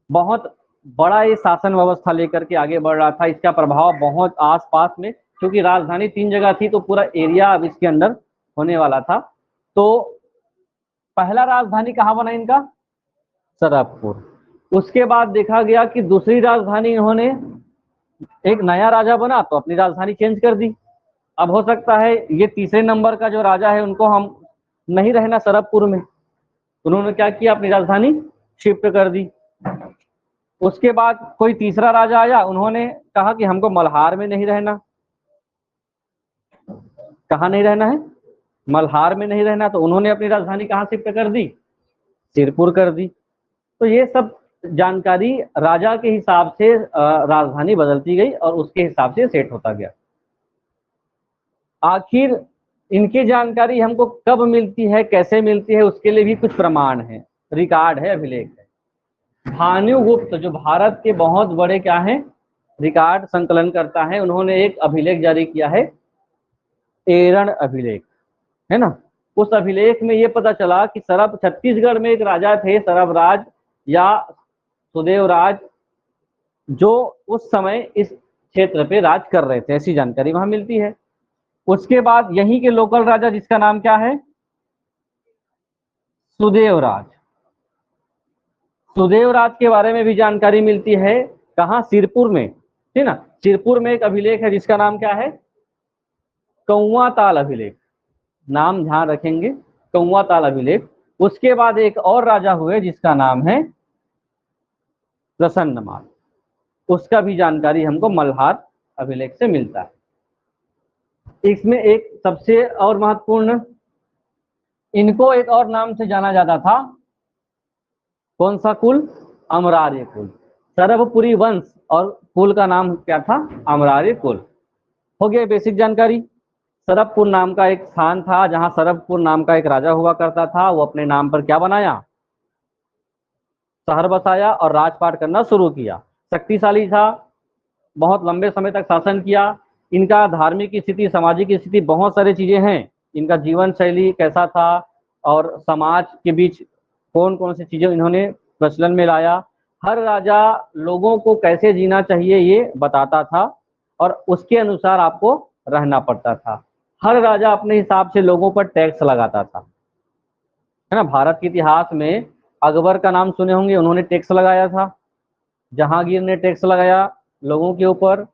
Speaker 1: बहुत बड़ा ये शासन व्यवस्था लेकर के आगे बढ़ रहा था। इसका प्रभाव बहुत आसपास में, क्योंकि राजधानी 3 जगह थी तो पूरा एरिया अब इसके अंदर होने वाला था। तो पहला राजधानी कहाँ बना इनका? सरभपुर। उसके बाद देखा गया कि दूसरी राजधानी इन्होंने, एक नया राजा बना तो अपनी राजधानी चेंज कर दी। अब हो सकता है ये तीसरे नंबर का जो राजा है उनको हम नहीं रहना सरभपुर में, उन्होंने क्या किया, अपनी राजधानी शिफ्ट कर दी। उसके बाद कोई तीसरा राजा आया, उन्होंने कहा कि हमको मल्हार में नहीं रहना। कहाँ नहीं रहना है? मल्हार में नहीं रहना, तो उन्होंने अपनी राजधानी कहाँ शिफ्ट कर दी? सिरपुर कर दी। तो ये सब जानकारी राजा के हिसाब से राजधानी बदलती गई और उसके हिसाब से सेट होता गया। आखिर इनकी जानकारी हमको कब मिलती है, कैसे मिलती है, उसके लिए भी कुछ प्रमाण है, रिकॉर्ड है, अभिलेख है। भानुगुप्त जो भारत के बहुत बड़े क्या है, रिकॉर्ड संकलन करता है, उन्होंने एक अभिलेख जारी किया है, एरण अभिलेख, है ना। उस अभिलेख में ये पता चला कि छत्तीसगढ़ में एक राजा थे सरभराज या सुदेवराज, जो उस समय इस क्षेत्र पे राज कर रहे थे, ऐसी जानकारी वहां मिलती है। उसके बाद यहीं के लोकल राजा जिसका नाम क्या है? सुदेवराज। सुदेवराज के बारे में भी जानकारी मिलती है, कहाँ? सिरपुर में, ठीक ना। सिरपुर में एक अभिलेख है जिसका नाम क्या है? कौवा ताल अभिलेख, नाम ध्यान रखेंगे, कौवा ताल अभिलेख। उसके बाद एक और राजा हुए जिसका नाम है प्रसन्नमाल, उसका भी जानकारी हमको मल्हार अभिलेख से मिलता है। इसमें एक सबसे और महत्वपूर्ण, इनको एक और नाम से जाना जाता था, कौन सा कुल? अमरार्य कुल। सरभपुरी वंश और कुल का नाम क्या था? अमरार्य कुल। हो गया बेसिक जानकारी। सरभपुर नाम का एक स्थान था जहां सरभपुर नाम का एक राजा हुआ करता था, वो अपने नाम पर क्या बनाया? शहर बसाया और राजपाट करना शुरू किया। शक्तिशाली था, बहुत लंबे समय तक शासन किया। इनका धार्मिक स्थिति, सामाजिक स्थिति, बहुत सारी चीजें हैं। इनका जीवन शैली कैसा था और समाज के बीच कौन कौन सी चीजें इन्होंने प्रचलन में लाया, हर राजा लोगों को कैसे जीना चाहिए ये बताता था और उसके अनुसार आपको रहना पड़ता था। हर राजा अपने हिसाब से लोगों पर टैक्स लगाता था, है ना। भारत के इतिहास में अकबर का नाम सुने होंगे, उन्होंने टैक्स लगाया था। जहांगीर ने टैक्स लगाया लोगों के ऊपर।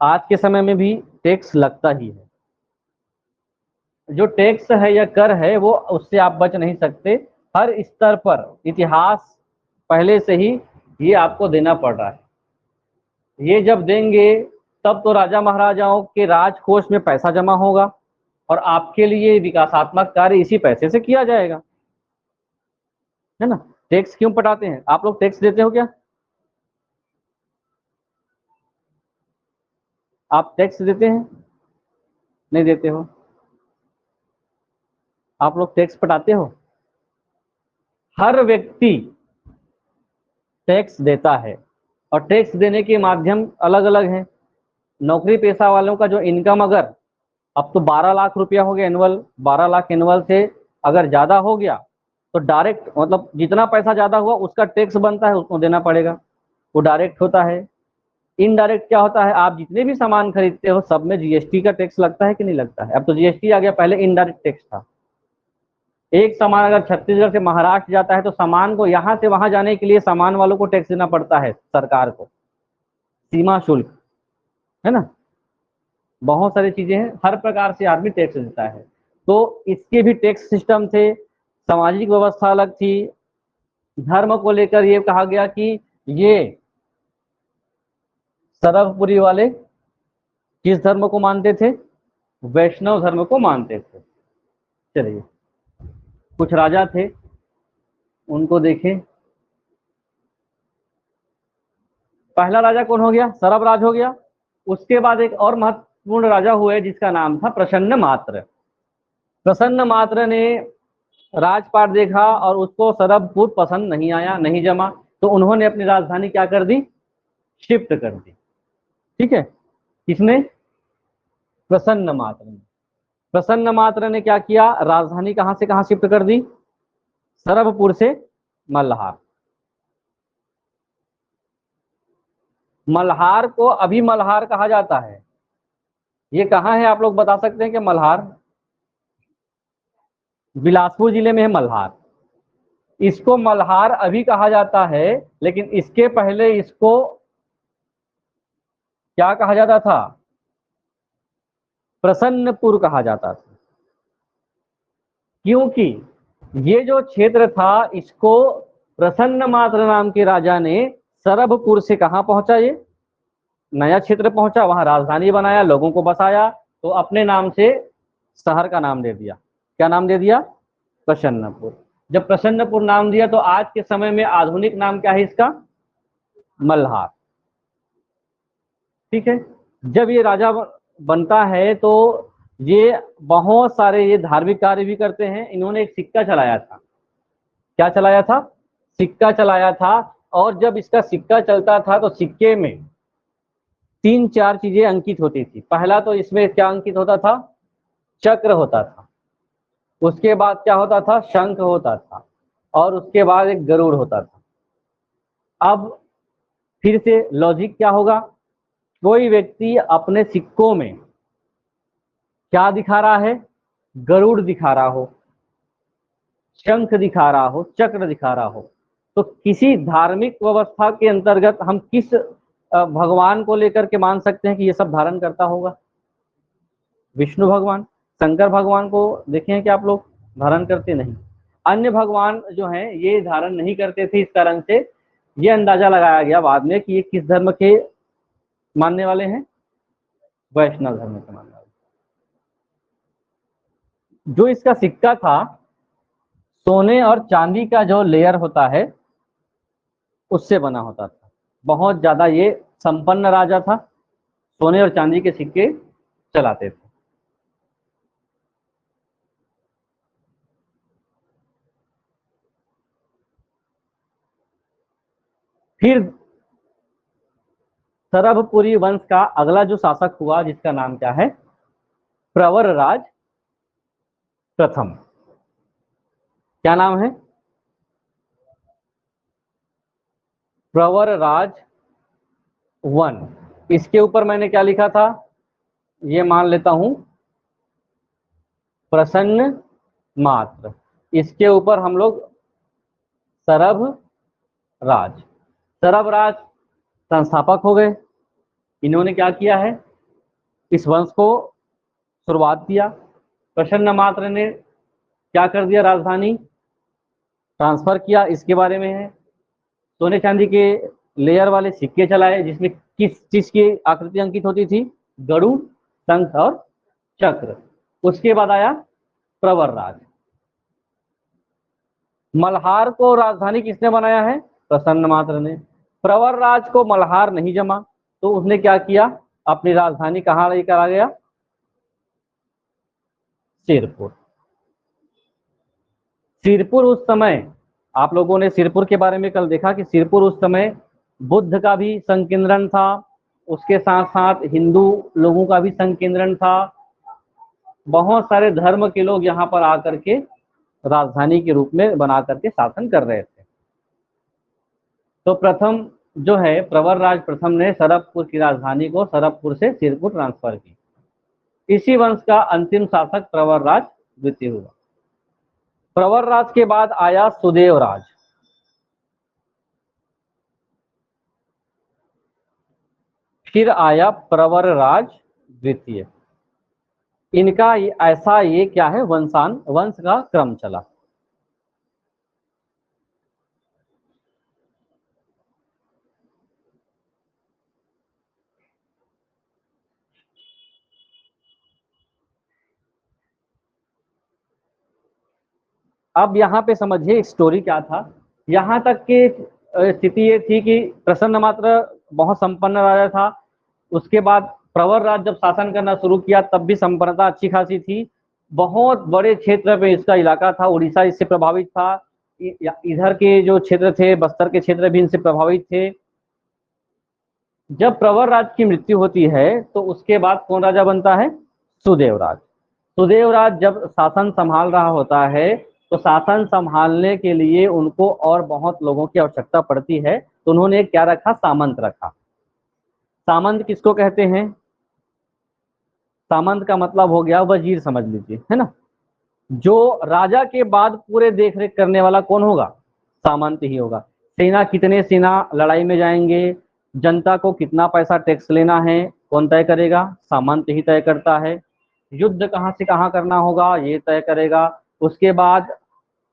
Speaker 1: आज के समय में भी टैक्स लगता ही है। जो टैक्स है या कर है वो, उससे आप बच नहीं सकते। हर स्तर पर इतिहास पहले से ही ये आपको देना पड़ रहा है। ये जब देंगे तब तो राजा महाराजाओं के राजकोष में पैसा जमा होगा और आपके लिए विकासात्मक कार्य इसी पैसे से किया जाएगा, है ना। टैक्स क्यों पटाते हैं? आप लोग टैक्स देते हो क्या? आप टैक्स देते हैं? नहीं देते हो? आप लोग टैक्स पटाते हो? हर व्यक्ति टैक्स देता है और टैक्स देने के माध्यम अलग अलग हैं। नौकरी पेशा वालों का जो इनकम अगर अब तो 12 लाख रुपया हो गया एनुअल, 12 लाख एनुअल से अगर ज्यादा हो गया तो डायरेक्ट, मतलब जितना पैसा ज्यादा हुआ उसका टैक्स बनता है, उसको देना पड़ेगा, वो डायरेक्ट होता है। इनडायरेक्ट क्या होता है? आप जितने भी सामान खरीदते हो सब में जीएसटी का टैक्स लगता है कि नहीं लगता है? अब तो जीएसटी आ गया, पहले इनडायरेक्ट टैक्स था। एक सामान अगर छत्तीसगढ़ से महाराष्ट्र जाता है तो सामान को यहाँ से वहां जाने के लिए सामान वालों को टैक्स देना पड़ता है, सरकार को, सीमा शुल्क, है ना। बहुत सारी चीजें हैं, हर प्रकार से आदमी टैक्स देता है। तो इसके भी टैक्स सिस्टम थे, सामाजिक व्यवस्था अलग थी। धर्म को लेकर ये कहा गया कि ये सरभपुरी वाले किस धर्म को मानते थे? वैष्णव धर्म को मानते थे। चलिए कुछ राजा थे उनको देखें। पहला राजा कौन हो गया? सरभराज हो गया। उसके बाद एक और महत्वपूर्ण राजा हुए जिसका नाम था प्रसन्न मात्र। प्रसन्न मात्र ने राजपाट देखा और उसको सरभपुर पसंद नहीं आया, नहीं जमा, तो उन्होंने अपनी राजधानी क्या कर दी, शिफ्ट कर दी। ठीक है, किसने, प्रसन्न मात्र ने। प्रसन्न मात्र ने क्या किया, राजधानी कहां से कहां शिफ्ट कर दी, सरभपुर से मल्हार। मल्हार को अभी मल्हार कहा जाता है, ये कहाँ है आप लोग बता सकते हैं कि मल्हार, बिलासपुर जिले में है मल्हार। इसको मल्हार अभी कहा जाता है, लेकिन इसके पहले इसको क्या कहा जाता था, प्रसन्नपुर कहा जाता था। क्योंकि ये जो क्षेत्र था इसको प्रसन्न मात्र नाम के राजा ने सरभपुर से कहां पहुंचा, ये नया क्षेत्र पहुंचा, वहां राजधानी बनाया, लोगों को बसाया, तो अपने नाम से शहर का नाम दे दिया। क्या नाम दे दिया, प्रसन्नपुर। जब प्रसन्नपुर नाम दिया तो आज के समय में आधुनिक नाम क्या है इसका, मल्हार। ठीक है, जब ये राजा बनता है तो ये बहुत सारे ये धार्मिक कार्य भी करते हैं। इन्होंने एक सिक्का चलाया था, क्या चलाया था, सिक्का चलाया था। और जब इसका सिक्का चलता था तो सिक्के में 3-4 चीजें अंकित होती थी। पहला तो इसमें क्या अंकित होता था, चक्र होता था, उसके बाद क्या होता था, शंख होता था, और उसके बाद एक गरुड़ होता था। अब फिर से लॉजिक क्या होगा, कोई व्यक्ति अपने सिक्कों में क्या दिखा रहा है, गरुड़ दिखा रहा हो, शंख दिखा रहा हो, चक्र दिखा रहा हो, तो किसी धार्मिक व्यवस्था के अंतर्गत हम किस भगवान को लेकर के मान सकते हैं कि ये सब धारण करता होगा, विष्णु भगवान। शंकर भगवान को देखे हैं कि आप लोग, धारण करते नहीं। अन्य भगवान जो हैं ये धारण नहीं करते थे। इस कारण से ये अंदाजा लगाया गया बाद में कि ये किस धर्म के मानने वाले हैं, वैष्णव धर्म के मानने वाले। जो इसका सिक्का था, सोने और चांदी का जो लेयर होता है उससे बना होता था। बहुत ज्यादा ये संपन्न राजा था, सोने और चांदी के सिक्के चलाते थे। फिर सरभपुरी वंश का अगला जो शासक हुआ जिसका नाम क्या है, प्रवरराज प्रथम। क्या नाम है, प्रवरराज वन। इसके ऊपर मैंने क्या लिखा था, ये मान लेता हूं प्रसन्न मात्र। इसके ऊपर हम लोग सरभ राज, सरभ राज संस्थापक हो गए। इन्होंने क्या किया है, इस वंश को शुरुआत किया। प्रसन्न मात्र ने क्या कर दिया, राजधानी ट्रांसफर किया, इसके बारे में है। सोने चांदी के लेयर वाले सिक्के चलाए जिसमें किस चीज की आकृति अंकित होती थी, गरुड़, शंख और चक्र। उसके बाद आया प्रवरराज। मल्हार को राजधानी किसने बनाया है, प्रसन्न मात्र ने। प्रवरराज को मल्हार नहीं जमा तो उसने क्या किया, अपनी राजधानी कहां लेकर आ गया, सिरपुर। सिरपुर उस समय, आप लोगों ने सिरपुर के बारे में कल देखा कि सिरपुर उस समय बुद्ध का भी संकेंद्रण था, उसके साथ साथ हिंदू लोगों का भी संकेंद्रण था। बहुत सारे धर्म के लोग यहाँ पर आकर के राजधानी के रूप में बना करके शासन कर रहे थे। तो प्रथम जो है प्रवरराज प्रथम ने सरभपुर की राजधानी को सरभपुर से सिरपुर ट्रांसफर की। इसी वंश का अंतिम शासक प्रवरराज द्वितीय हुआ। प्रवरराज के बाद आया सुदेवराज। फिर आया प्रवरराज द्वितीय। इनका ऐसा ये क्या है, वंश का क्रम चला। अब यहाँ पे समझिए स्टोरी क्या था। यहाँ तक की स्थिति ये थी कि प्रसन्न मात्र बहुत संपन्न राजा था। उसके बाद प्रवरराज जब शासन करना शुरू किया तब भी संपन्नता अच्छी खासी थी। बहुत बड़े क्षेत्र में इसका इलाका था, उड़ीसा इससे प्रभावित था, इधर के जो क्षेत्र थे, बस्तर के क्षेत्र भी इनसे प्रभावित थे। जब प्रवर राज की मृत्यु होती है तो उसके बाद कौन राजा बनता है? सुदेव राज। सुदेव राज जब शासन संभाल रहा होता है तो शासन संभालने के लिए उनको और बहुत लोगों की आवश्यकता पड़ती है, तो उन्होंने क्या रखा? सामंत रखा। सामंत किसको कहते हैं? सामंत का मतलब हो गया वजीर, समझ लीजिए, है ना। जो राजा के बाद पूरे देख रेख करने वाला कौन होगा? सामंत ही होगा। सेना, कितने सेना लड़ाई में जाएंगे, जनता को कितना पैसा टैक्स लेना है, कौन तय करेगा? सामंत ही तय करता है। युद्ध कहाँ से कहाँ करना होगा, ये तय करेगा। उसके बाद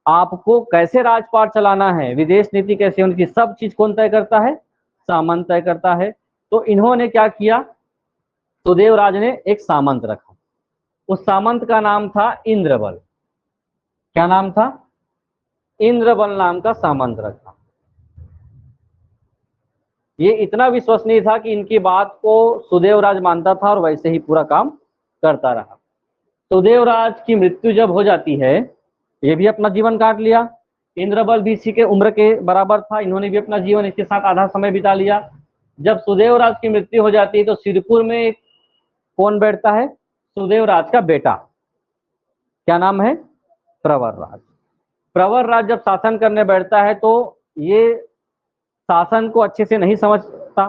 Speaker 1: आपको कैसे राजपाट चलाना है, विदेश नीति कैसे उनकी, सब चीज कौन तय करता है? सामंत तय करता है। तो इन्होंने क्या किया? सुदेव राज ने एक सामंत रखा। उस सामंत का नाम था इंद्रबल। क्या नाम था? इंद्रबल नाम का सामंत रखा। ये इतना विश्वसनीय था कि इनकी बात को सुदेव राज मानता था और वैसे ही पूरा काम करता रहा। सुदेव राज की मृत्यु जब हो जाती है, ये भी अपना जीवन काट लिया। इंद्रबल भी इसी के उम्र के बराबर था, इन्होंने भी अपना जीवन इसके साथ आधा समय बिता लिया। जब सुदेव राज की मृत्यु हो जाती है तो सिरपुर में कौन बैठता है? सुदेव राज का बेटा। क्या नाम है? प्रवर राज। प्रवर राज जब शासन करने बैठता है तो ये शासन को अच्छे से नहीं समझता,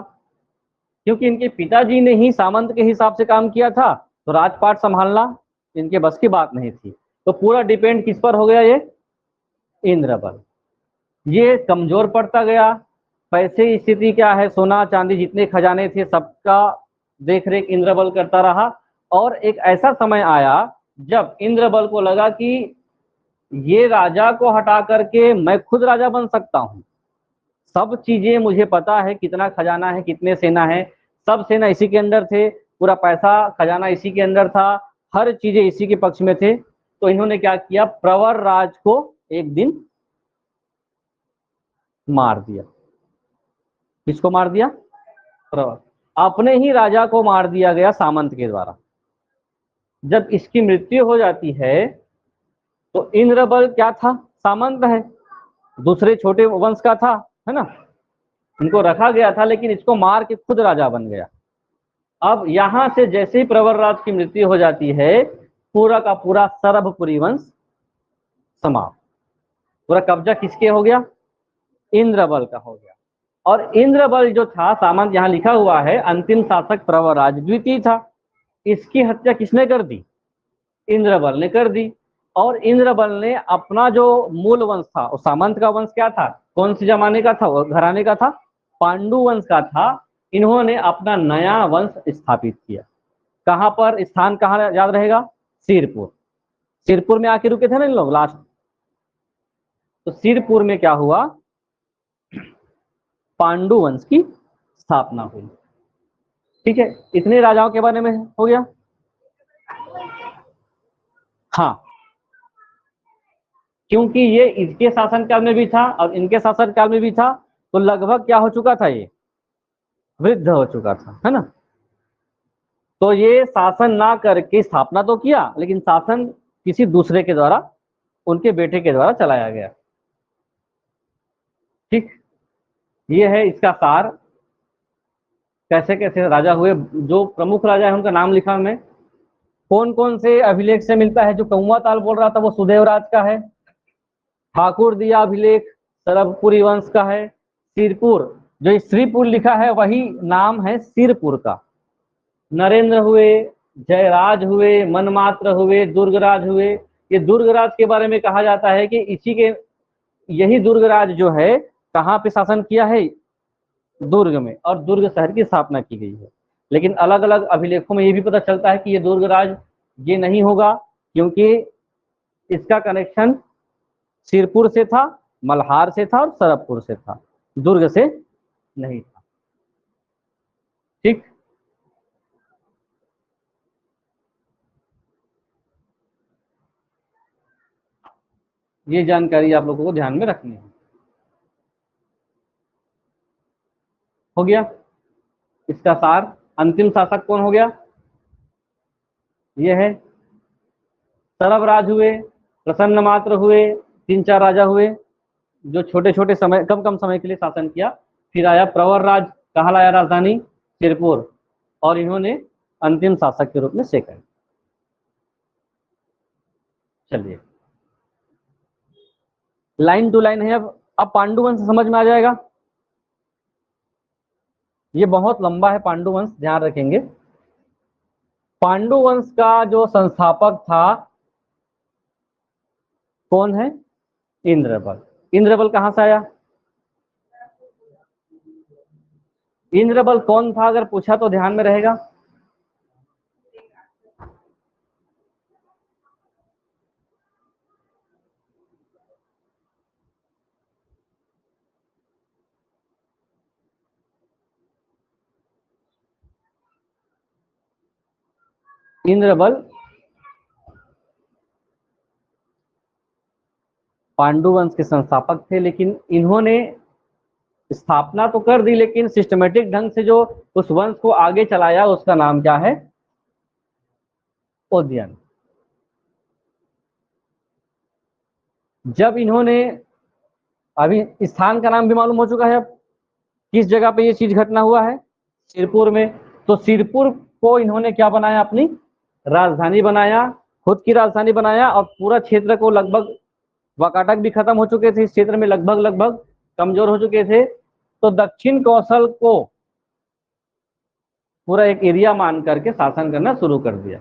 Speaker 1: क्योंकि इनके पिताजी ने ही सामंत के हिसाब से काम किया था, तो राजपाट संभालना इनके बस की बात नहीं थी। तो पूरा डिपेंड किस पर हो गया? ये इंद्रबल। ये कमजोर पड़ता गया। पैसे की स्थिति क्या है, सोना चांदी जितने खजाने थे सबका देख रेख इंद्रबल करता रहा। और एक ऐसा समय आया जब इंद्रबल को लगा कि ये राजा को हटा करके मैं खुद राजा बन सकता हूँ। सब चीजें मुझे पता है, कितना खजाना है, कितने सेना है, सब सेना इसी के अंदर थे, पूरा पैसा खजाना इसी के अंदर था, हर चीजें इसी के पक्ष में थे। तो इन्होंने क्या किया? प्रवर राज को एक दिन मार दिया। किसको मार दिया? प्रवर। अपने ही राजा को मार दिया गया सामंत के द्वारा। जब इसकी मृत्यु हो जाती है तो इंद्रबल क्या था? सामंत है, दूसरे छोटे वंश का था, है ना। इनको रखा गया था लेकिन इसको मार के खुद राजा बन गया। अब यहां से जैसे ही प्रवर राज की मृत्यु हो जाती है, पूरा का पूरा सरभपुरी वंश समाप्त। पूरा कब्जा किसके हो गया? इंद्रबल का हो गया। और इंद्रबल जो था सामंत, यहां लिखा हुआ है अंतिम शासक प्रवर राज द्वितीय था। इसकी हत्या किसने कर दी? इंद्रबल ने कर दी। और इंद्रबल ने अपना जो मूल वंश था, उस सामंत का वंश क्या था, कौन से जमाने का था, वो घराने का था, पांडु वंश का था। इन्होंने अपना नया वंश स्थापित किया। कहां पर? स्थान कहां याद रहेगा? सिरपुर। सिरपुर में आके रुके थे ना इन लोग लास्ट। तो सिरपुर में क्या हुआ? पांडु वंश की स्थापना हुई। ठीक है, इतने राजाओं के बारे में हो गया। हाँ, क्योंकि ये इसके शासनकाल में भी था और इनके शासनकाल में भी था, तो लगभग क्या हो चुका था? ये वृद्ध हो चुका था, है ना। तो ये शासन ना करके स्थापना तो किया, लेकिन शासन किसी दूसरे के द्वारा, उनके बेटे के द्वारा चलाया गया। ठीक, ये है इसका सार। कैसे कैसे राजा हुए, जो प्रमुख राजा है उनका नाम लिखा मैं। कौन कौन से अभिलेख से मिलता है? जो कौवा ताल बोल रहा था वो सुदेव राज का है। ठाकुर दिया अभिलेख सरभपुरी वंश का है। सिरपुर, जो श्रीपुर लिखा है वही नाम है सिरपुर का। नरेंद्र हुए, जयराज हुए, मनमात्र हुए, दुर्गराज हुए। ये दुर्गराज के बारे में कहा जाता है कि इसी के, यही दुर्गराज जो है कहाँ पे शासन किया है? दुर्ग में, और दुर्ग शहर की स्थापना की गई है। लेकिन अलग अलग अभिलेखों में ये भी पता चलता है कि ये दुर्गराज ये नहीं होगा, क्योंकि इसका कनेक्शन सिरपुर से था, मल्हार से था और सरभपुर से था, दुर्ग से नहीं था। ठीक, ये जानकारी आप लोगों को ध्यान में रखनी है। हो गया इसका सार। अंतिम शासक कौन हो गया? ये है सरभराज हुए, प्रसन्न मात्र हुए, 3-4 राजा हुए जो छोटे छोटे समय कम कम समय के लिए शासन किया। फिर आया प्रवर राज, कहाँ लाया राजधानी? सिरपुर, और इन्होंने अंतिम शासक के रूप में सेकंड। चलिए लाइन टू लाइन है। अब पांडु वंश समझ में आ जाएगा। ये बहुत लंबा है पांडु वंश, ध्यान रखेंगे। पांडु वंश का जो संस्थापक था कौन है? इंद्रबल। इंद्रबल कहां से आया? इंद्रबल कौन था अगर पूछा तो ध्यान में रहेगा। इंद्रबल पांडु वंश के संस्थापक थे, लेकिन इन्होंने स्थापना तो कर दी, लेकिन सिस्टमेटिक ढंग से जो उस वंश को आगे चलाया उसका नाम क्या है? उदयन। जब इन्होंने, अभी स्थान का नाम भी मालूम हो चुका है, अब किस जगह पे ये चीज घटना हुआ है? सिरपुर में। तो सिरपुर को इन्होंने क्या बनाया? अपनी राजधानी बनाया, खुद की राजधानी बनाया, और पूरा क्षेत्र को लगभग, वाकाटक भी खत्म हो चुके थे इस क्षेत्र में, लगभग लगभग कमजोर हो चुके थे, तो दक्षिण कौशल को पूरा एक एरिया मान करके शासन करना शुरू कर दिया।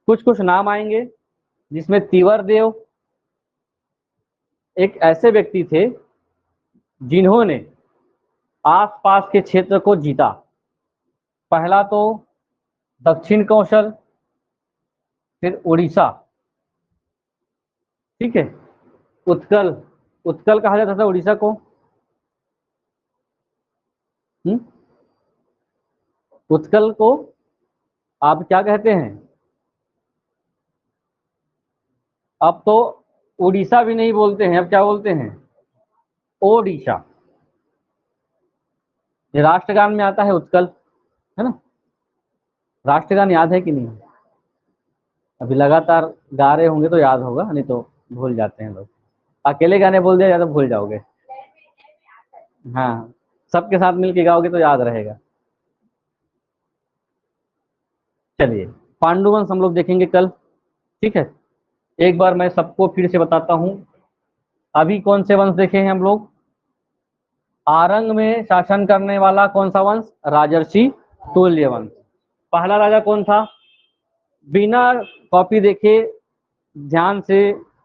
Speaker 1: कुछ कुछ नाम आएंगे जिसमें तिवर देव एक ऐसे व्यक्ति थे जिन्होंने आसपास के क्षेत्र को जीता। पहला तो दक्षिण कौशल, फिर उड़ीसा, ठीक है, उत्कल, उत्कल कहा जाता था उड़ीसा को। उत्कल को आप क्या कहते हैं? अब तो उड़ीसा भी नहीं बोलते हैं, अब क्या बोलते हैं? ओडिशा। ये राष्ट्रगान में आता है उत्कल, है ना? राष्ट्रगान याद है कि नहीं? अभी लगातार गा रहे होंगे तो याद होगा, नहीं तो भूल जाते हैं लोग। अकेले गाने बोल दिया तो भूल जाओगे। हाँ, सबके साथ मिलके गाओगे तो याद रहेगा। चलिए पांडुवंश हम लोग देखेंगे कल, ठीक है। एक बार मैं सबको फिर से बताता हूं। अभी कौन से वंश देखे हैं हम लोग? आरंग में शासन करने वाला कौन सा वंश? राजर्षि तुल्य वंश। पहला राजा कौन था? बिना कॉपी देखे ध्यान से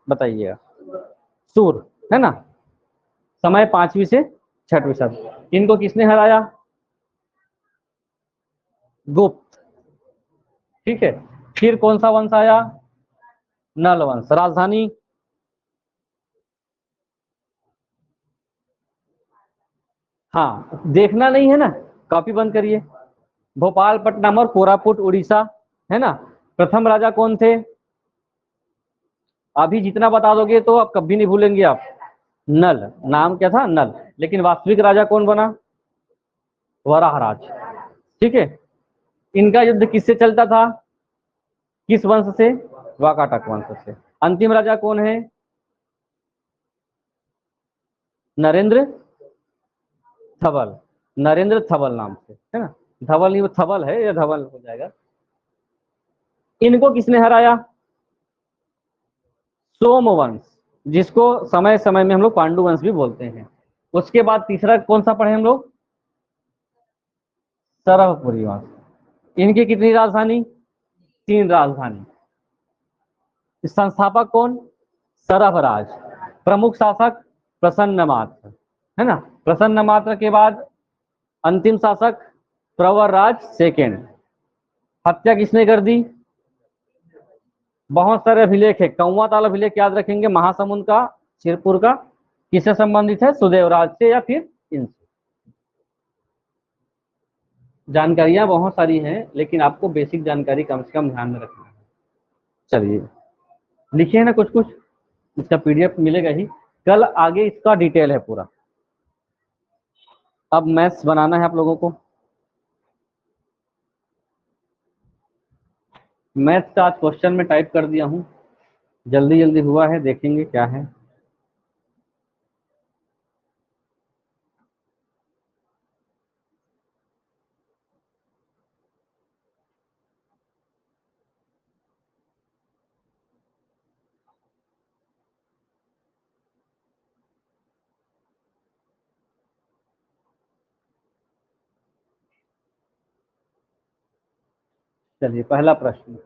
Speaker 1: बताइएगा। सूर, है ना? समय 5वीं से 6वीं सदी। इनको किसने हराया? गुप्त, ठीक है। फिर कौन सा वंश आया? नल वंश। राजधानी? हाँ, देखना नहीं है ना, कॉपी बंद करिए। भोपालपट्टनम और कोरापुट उड़ीसा, है ना? प्रथम राजा कौन थे? अभी जितना बता दोगे तो आप कभी नहीं भूलेंगे आप। नल, नाम क्या था? नल। लेकिन वास्तविक राजा कौन बना? वराहराज, ठीक है। इनका युद्ध किससे चलता था? किस वंश से? वाकाटक वंश से। अंतिम राजा कौन है? नरेंद्र धवल। नरेंद्र धवल नाम से, है ना? धवल नहीं, वो थवल है, या धवल हो जाएगा। इनको किसने हराया? सोमवंश, जिसको समय समय में हम लोग पांडु वंश भी बोलते हैं। उसके बाद तीसरा कौन सा पढ़े हम लोग? सरहपुरी वंश। इनकी कितनी राजधानी? 3 राजधानी। संस्थापक कौन? सरभराज। प्रमुख शासक प्रसन्न मात्र, है ना? प्रसन्न मात्र के बाद अंतिम शासक प्रवर राज सेकेंड। हत्या किसने कर दी? बहुत सारे अभिलेख है, कौवा ताल अभिलेख याद रखेंगे, महासमुंद का, सिरपुर का। किससे संबंधित है? सुदेवराज से या फिर इनसे। जानकारियां बहुत सारी हैं, लेकिन आपको बेसिक जानकारी कम से कम ध्यान में रखना है। चलिए लिखे है ना कुछ कुछ, इसका पीडीएफ मिलेगा ही कल, आगे इसका डिटेल है पूरा। अब मैथ्स बनाना है आप लोगों को। मैथ्स का आज क्वेश्चन में टाइप कर दिया हूं। जल्दी जल्दी हुआ है, देखेंगे क्या है। चलिए पहला प्रश्न।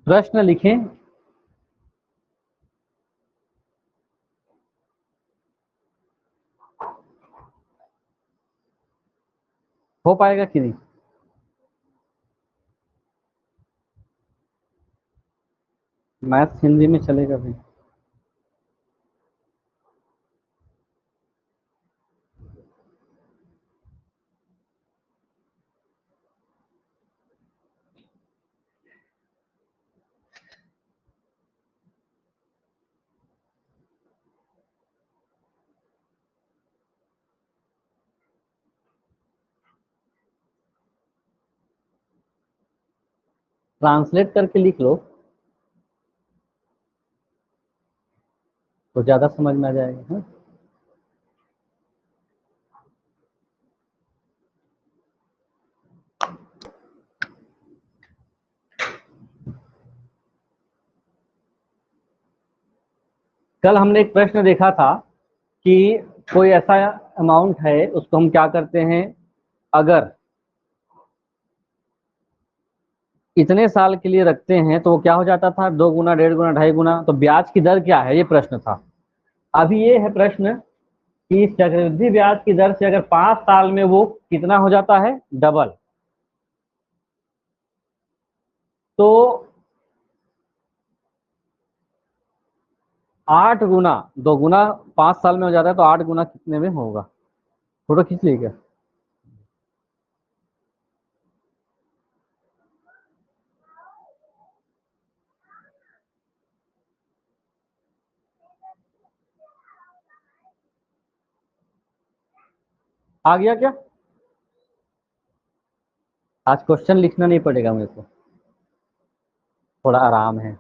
Speaker 1: प्रश्न लिखें। हो पाएगा कि नहीं? मैथ्स हिंदी में चलेगा भी? ट्रांसलेट करके लिख लो तो ज्यादा समझ में आ जाएगा। हाँ? कल हमने एक प्रश्न देखा था कि कोई ऐसा अमाउंट है, उसको हम क्या करते हैं, अगर इतने साल के लिए रखते हैं तो वो क्या हो जाता था, 2 गुना, 1.5 गुना, 2.5 गुना। तो ब्याज की दर क्या है, ये प्रश्न था। अभी ये है प्रश्न कि चक्रवृद्धि ब्याज की दर से अगर 5 साल में वो कितना हो जाता है, डबल। तो 8 गुना, 2 गुना 5 साल में हो जाता है, तो 8 गुना कितने में होगा? फोटो खींच लीजिएगा। आ गया क्या? आज क्वेश्चन लिखना नहीं पड़ेगा मेरे को, थोड़ा आराम है।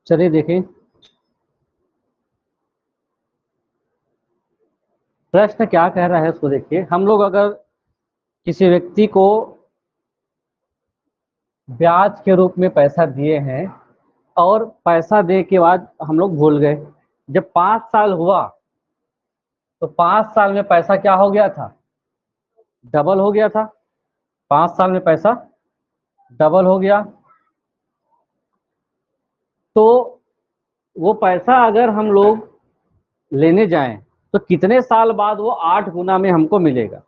Speaker 1: चलिए देखें, प्रश्न क्या कह रहा है उसको देखिए। हम लोग अगर किसी व्यक्ति को ब्याज के रूप में पैसा दिए हैं और पैसा दे के बाद हम लोग भूल गए, जब 5 साल हुआ तो 5 साल में पैसा क्या हो गया था? डबल हो गया था। 5 साल में पैसा डबल हो गया। तो वो पैसा अगर हम लोग लेने जाएं तो कितने साल बाद वो 8 गुना में हमको मिलेगा?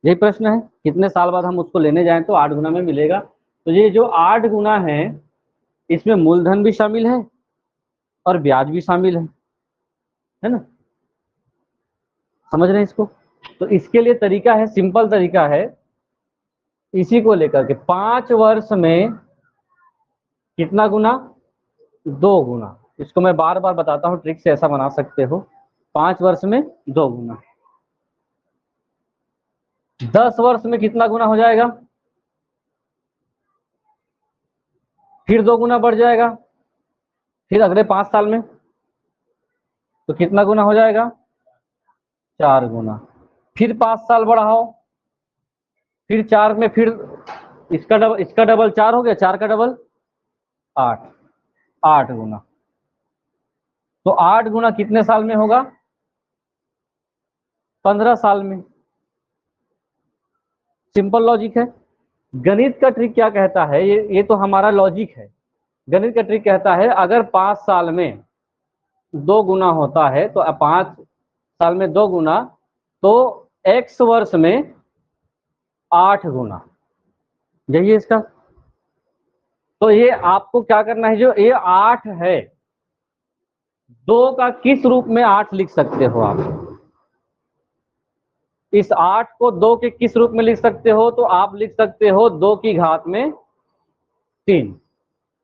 Speaker 1: यही प्रश्न है, कितने साल बाद हम उसको लेने जाएं तो 8 गुना में मिलेगा। तो ये जो 8 गुना है इसमें मूलधन भी शामिल है और ब्याज भी शामिल है ना? समझ रहे हैं इसको? तो इसके लिए तरीका है, सिंपल तरीका है, इसी को लेकर के 5 वर्ष में कितना गुना? 2 गुना। इसको मैं बार बार बताता हूँ, ट्रिक से ऐसा बना सकते हो। 5 वर्ष में 2 गुना। 10 वर्ष में कितना गुना हो जाएगा? फिर 2 गुना बढ़ जाएगा। फिर अगले 5 साल में तो कितना गुना हो जाएगा? 4 गुना। फिर 5 साल बढ़ाओ, फिर 4 में फिर इसका डबल 4 हो गया, 4 का डबल 8, 8 गुना। तो 8 गुना कितने साल में होगा? 15 साल में। सिंपल लॉजिक है। गणित का ट्रिक क्या कहता है, ये तो हमारा लॉजिक है। गणित का ट्रिक कहता है अगर 5 साल में 2 गुना होता है तो 5 साल में 2 गुना, तो x वर्ष में 8 गुना। यही है इसका। तो ये आपको क्या करना है, जो ये 8 है, 2 का किस रूप में 8 लिख सकते हो आप? इस 8 को 2 के किस रूप में लिख सकते हो? तो आप लिख सकते हो 2 की घात में 3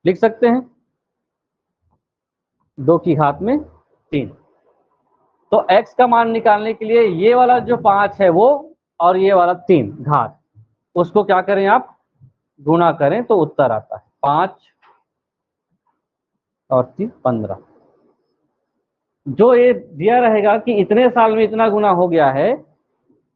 Speaker 1: लिख सकते हैं। 2 की घात में 3। तो x का मान निकालने के लिए ये वाला जो 5 है वो, और ये वाला 3 घात, उसको क्या करें आप? गुणा करें तो उत्तर आता है 5 और 3 15। जो ये दिया रहेगा कि इतने साल में इतना गुना हो गया है,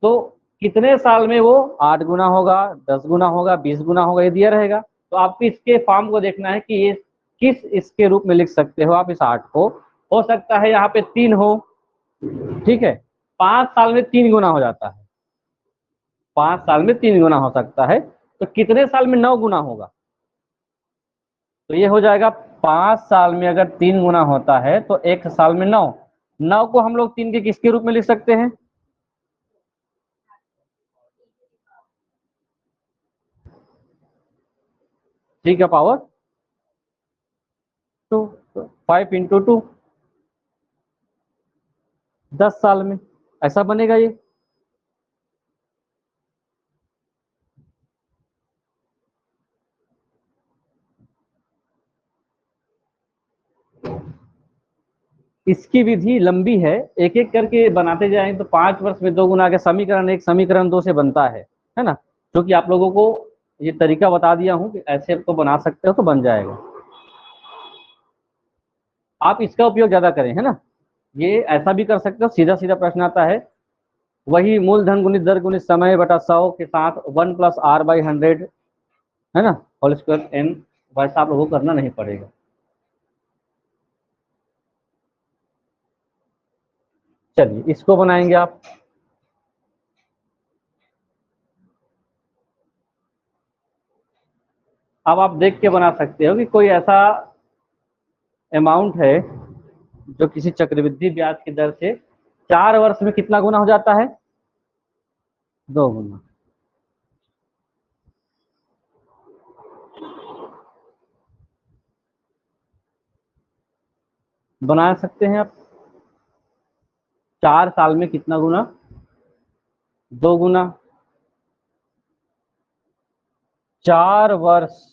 Speaker 1: तो कितने साल में वो 8 गुना होगा, 10 गुना होगा, 20 गुना होगा, ये दिया रहेगा। तो आपको इसके फॉर्म को देखना है कि ये किस इसके रूप में लिख सकते हो आप इस 8 को। हो सकता है यहाँ पे 3 हो, ठीक है, 5 साल में 3 गुना हो जाता है, 5 साल में 3 गुना हो सकता है, तो कितने साल में 9 गुना होगा? तो ये हो जाएगा 5 साल में अगर 3 गुना होता है तो 1 साल में 9। 9 को हम लोग 3 के किसके रूप में लिख सकते हैं? ठीक है, पावर 2, 5 इंटू 2, 10 साल में ऐसा बनेगा ये। इसकी विधि लंबी है, एक एक करके बनाते जाएं तो 5 वर्ष में 2 गुना के समीकरण 1 समीकरण 2 से बनता है ना? क्योंकि आप लोगों को ये तरीका बता दिया हूं कि ऐसे तो बना सकते हो तो बन जाएगा। आप इसका उपयोग ज्यादा करें, है ना? ये ऐसा भी कर सकते हो, सीधा सीधा प्रश्न आता है, वही मूलधन गुणित दर गुणित समय बटा 100 के साथ 1 प्लस आर बाई 100, है ना, होल स्क्वायर एन। वैसा आप लोगों को करना नहीं पड़ेगा। चलिए इसको बनाएंगे आप। अब आप देख के बना सकते हो कि कोई ऐसा अमाउंट है जो किसी चक्रवृद्धि ब्याज की दर से 4 वर्ष में कितना गुना हो जाता है? 2 गुना। बना सकते हैं आप। 4 साल में कितना गुना? 2 गुना। 4 वर्ष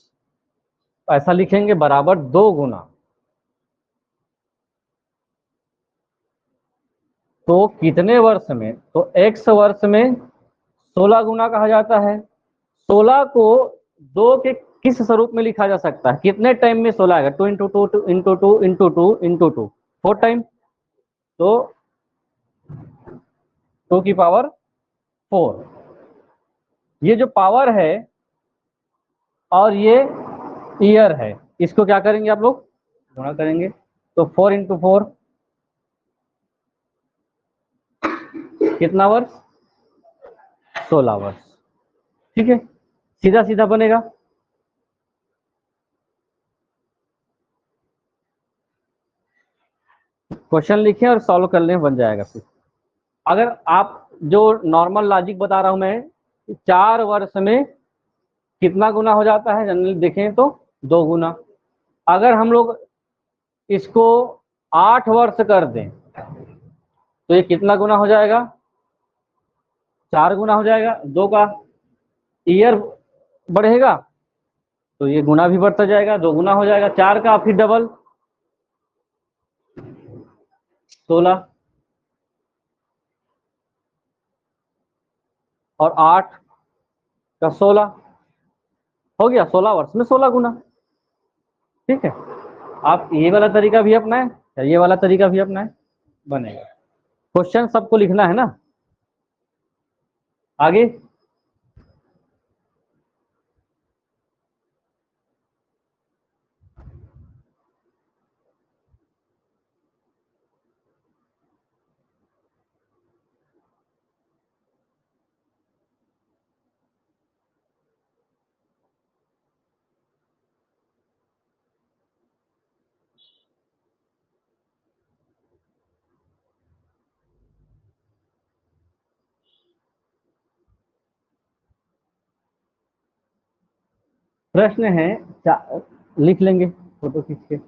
Speaker 1: ऐसा लिखेंगे बराबर 2 गुना। तो कितने वर्ष में? तो x वर्ष में 16 गुना कहा जाता है। 16 को 2 के किस स्वरूप में लिखा जा सकता है? कितने टाइम में 16 आएगा? 2 into 2 into 2 into 2 into 2, 4 time, तो 2 की पावर 4। ये जो पावर है और ये ईयर है, इसको क्या करेंगे आप लोग? गुणा करेंगे। तो 4 इंटू 4 कितना वर्ष? 16 वर्ष। ठीक है, सीधा सीधा बनेगा। क्वेश्चन लिखें और सॉल्व कर लें, बन जाएगा। फिर अगर आप जो नॉर्मल लॉजिक बता रहा हूं मैं, 4 वर्ष में कितना गुना हो जाता है? जनरली देखें तो 2 गुना। अगर हम लोग इसको 8 वर्ष कर दें तो ये कितना गुना हो जाएगा? 4 गुना हो जाएगा। 2 का ईयर बढ़ेगा तो ये गुना भी बढ़ता जाएगा, 2 गुना हो जाएगा। 4 का फिर डबल 16, और 8 का 16 हो गया। 16 वर्ष में 16 गुना। ठीक है, आप ये वाला तरीका भी अपनाएं या ये वाला तरीका भी अपनाएं, बनेगा। क्वेश्चन सबको लिखना है ना। आगे प्रश्न है, लिख लेंगे फोटो खींच के।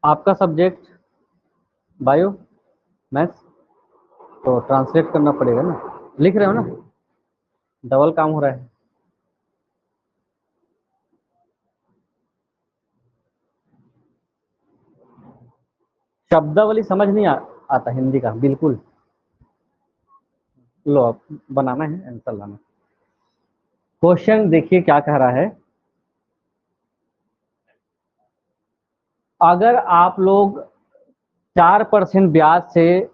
Speaker 1: आपका सब्जेक्ट बायो मैथ्स, तो ट्रांसलेट करना पड़ेगा ना। लिख रहे हो ना, डबल काम हो रहा है। शब्दावली समझ नहीं आता हिंदी का बिल्कुल। लो अब बनाना है, आंसर लाना। क्वेश्चन देखिए क्या कह रहा है। अगर आप लोग 4% ब्याज से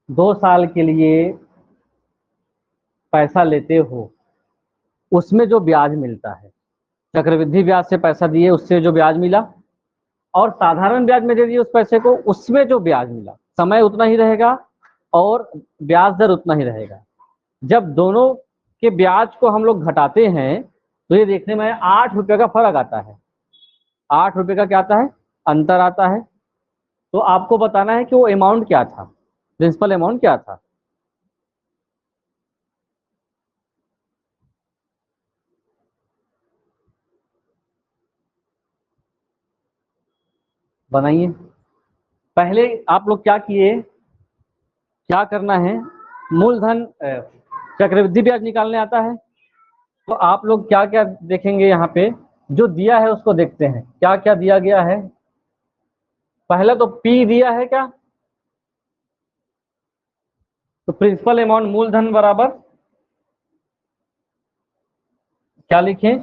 Speaker 1: 2 साल के लिए पैसा लेते हो, उसमें जो ब्याज मिलता है, चक्रवृद्धि ब्याज से पैसा दिए उससे जो ब्याज मिला, और साधारण ब्याज में दे दिए उस पैसे को, उसमें जो ब्याज मिला, समय उतना ही रहेगा और ब्याज दर उतना ही रहेगा। जब दोनों के ब्याज को हम लोग घटाते हैं तो ये देखने में 8 रुपये का फर्क आता है। 8 रुपये का क्या आता है? अंतर आता है। तो आपको बताना है कि वो अमाउंट क्या था, प्रिंसिपल अमाउंट क्या था। बनाइए। पहले आप लोग क्या किए, क्या करना है, मूलधन चक्रवृद्धि ब्याज निकालने आता है तो आप लोग क्या क्या देखेंगे, यहाँ पे जो दिया है उसको देखते हैं क्या क्या दिया गया है। पहले तो पी दिया है क्या, तो प्रिंसिपल अमाउंट मूलधन बराबर क्या लिखें,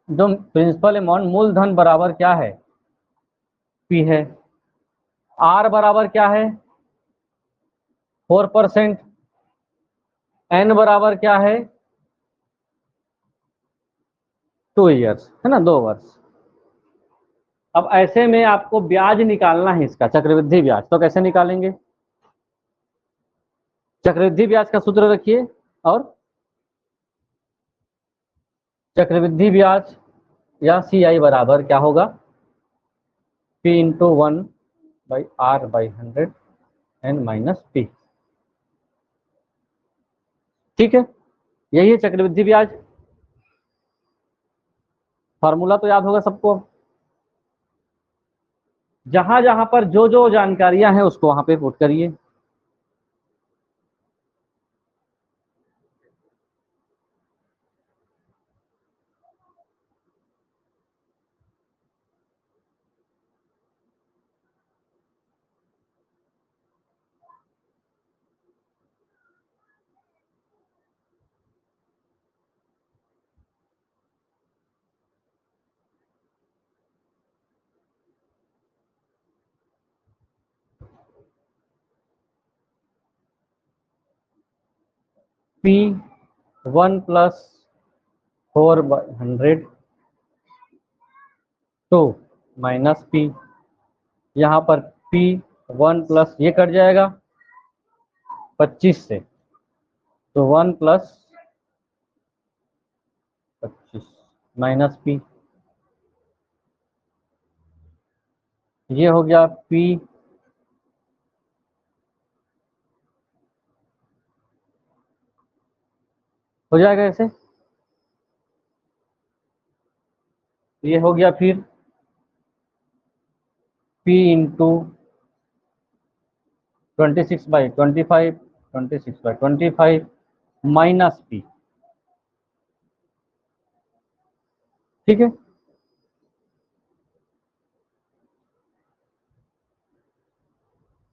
Speaker 1: जो प्रिंसिपल अमाउंट मूलधन बराबर क्या है, पी है। R बराबर क्या है 4%, N बराबर क्या है 2 ईयर्स, है ना, 2 वर्ष। अब ऐसे में आपको ब्याज निकालना है इसका, चक्रवृद्धि ब्याज। तो कैसे निकालेंगे? चक्रवृद्धि ब्याज का सूत्र रखिए, और चक्रवृद्धि ब्याज या CI बराबर क्या होगा, P into 1/R/100 N minus P। ठीक है, यही है चक्रवृद्धि ब्याज। फॉर्मूला तो याद होगा सबको। जहां जहां पर जो जो जानकारियां हैं उसको वहां पे पुट करिए। P1 + 4/100 2 माइनस P, यहाँ पर P1 प्लस ये कट जाएगा 25 से, तो 1 + 25 माइनस P, ये हो गया P हो जाएगा ऐसे। ये हो गया फिर P इंटू 26/25 26/25 माइनस P। ठीक है,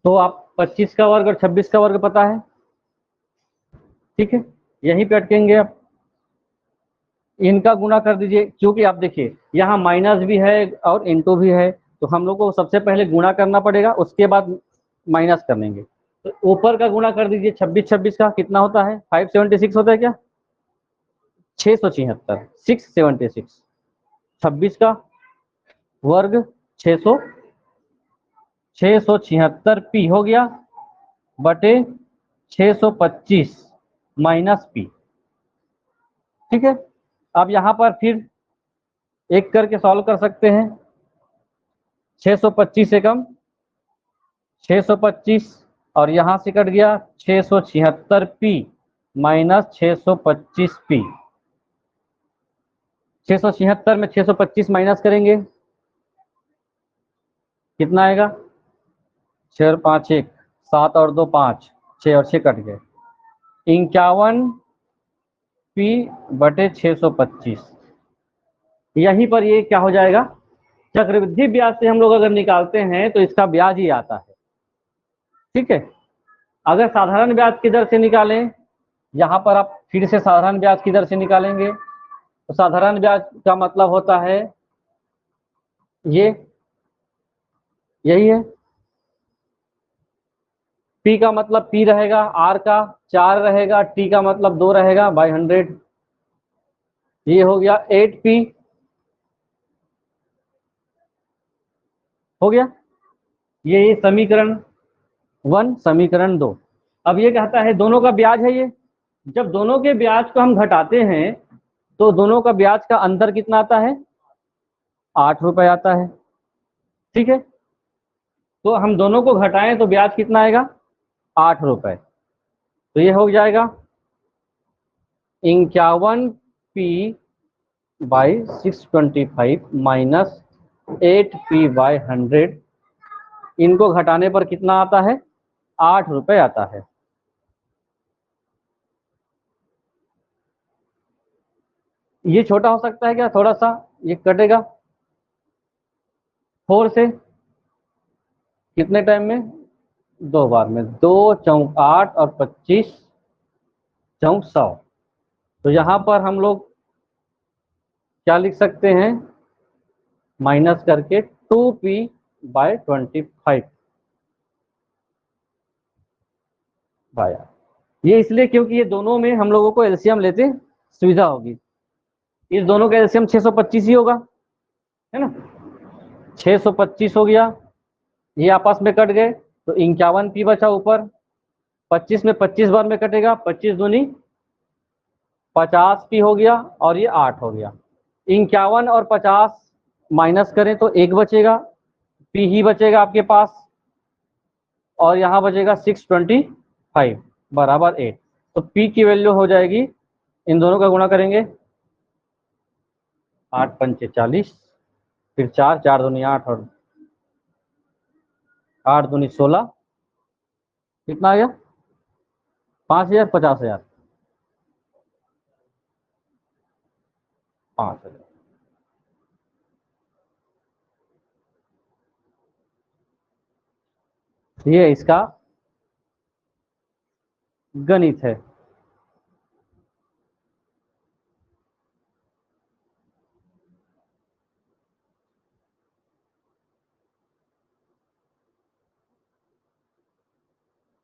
Speaker 1: तो आप 25 का वर्ग और 26 का वर्ग पता है। ठीक है, यहीं पे अटकेंगे आप, इनका गुणा कर दीजिए, क्योंकि आप देखिए यहाँ माइनस भी है और इंटू भी है, तो हम लोग को सबसे पहले गुणा करना पड़ेगा, उसके बाद माइनस कर लेंगे। तो ऊपर का गुणा कर दीजिए, 26 26 का कितना होता है, 576 होता है क्या, 676, 676। 26 का वर्ग 600, 676 P हो गया बटे 625 माइनस P। ठीक है, अब यहाँ पर फिर एक करके सॉल्व कर सकते हैं। 625 से कम 625, और यहाँ से कट गया 676 P माइनस 625 P। 676 में 625 माइनस करेंगे, कितना आएगा, 6 और 5 1, 7 और 2 5, 6 और 6 कट गए, 51 P बटे 625। यहीं पर ये क्या हो जाएगा, चक्रवृद्धि ब्याज से हम लोग अगर निकालते हैं तो इसका ब्याज ही आता है। ठीक है, अगर साधारण ब्याज की दर से निकालें, यहाँ पर आप फिर से साधारण ब्याज की दर से निकालेंगे, तो साधारण ब्याज का मतलब होता है ये, यही है। P का मतलब P रहेगा, R का 4 रहेगा, T का मतलब 2 रहेगा बाई 100। ये हो गया 8P, हो गया। ये समीकरण 1, समीकरण 2। अब ये कहता है दोनों का ब्याज है ये, जब दोनों के ब्याज को हम घटाते हैं तो दोनों का ब्याज का अंतर कितना आता है, 8 रुपए आता है। ठीक है, तो हम दोनों को घटाएं तो ब्याज कितना आएगा, 8 रुपए। तो ये हो जाएगा 51P बाई 625 माइनस 8P/100। इनको घटाने पर कितना आता है, 8 रुपए आता है। ये छोटा हो सकता है क्या, थोड़ा सा ये कटेगा 4 से, कितने टाइम में, 2 बार में, 2 चौक 8 और 25 चौक 100। तो यहाँ पर हम लोग क्या लिख सकते हैं, माइनस करके 2P/25। By R. ये इसलिए क्योंकि ये दोनों में हम लोगों को एलसीएम लेते सुविधा होगी। इस दोनों का एलसीएम 625 ही होगा, है ना। 625 हो गया, ये आपस में कट गए तो 51 पी बचा ऊपर, 25 में 25 बार में कटेगा, 25 दूनी 50 पी हो गया और ये 8 हो गया। 51 और 50 माइनस करें तो 1 बचेगा, पी ही बचेगा आपके पास, और यहाँ बचेगा 625 बराबर 8। तो पी की वैल्यू हो जाएगी, इन दोनों का गुणा करेंगे, 8 पंचे 40, फिर 4, 4 दूनी 8 और 8 दूनी 16, कितना आ गया 5000, 50,000, 5,000। ये इसका गणित है।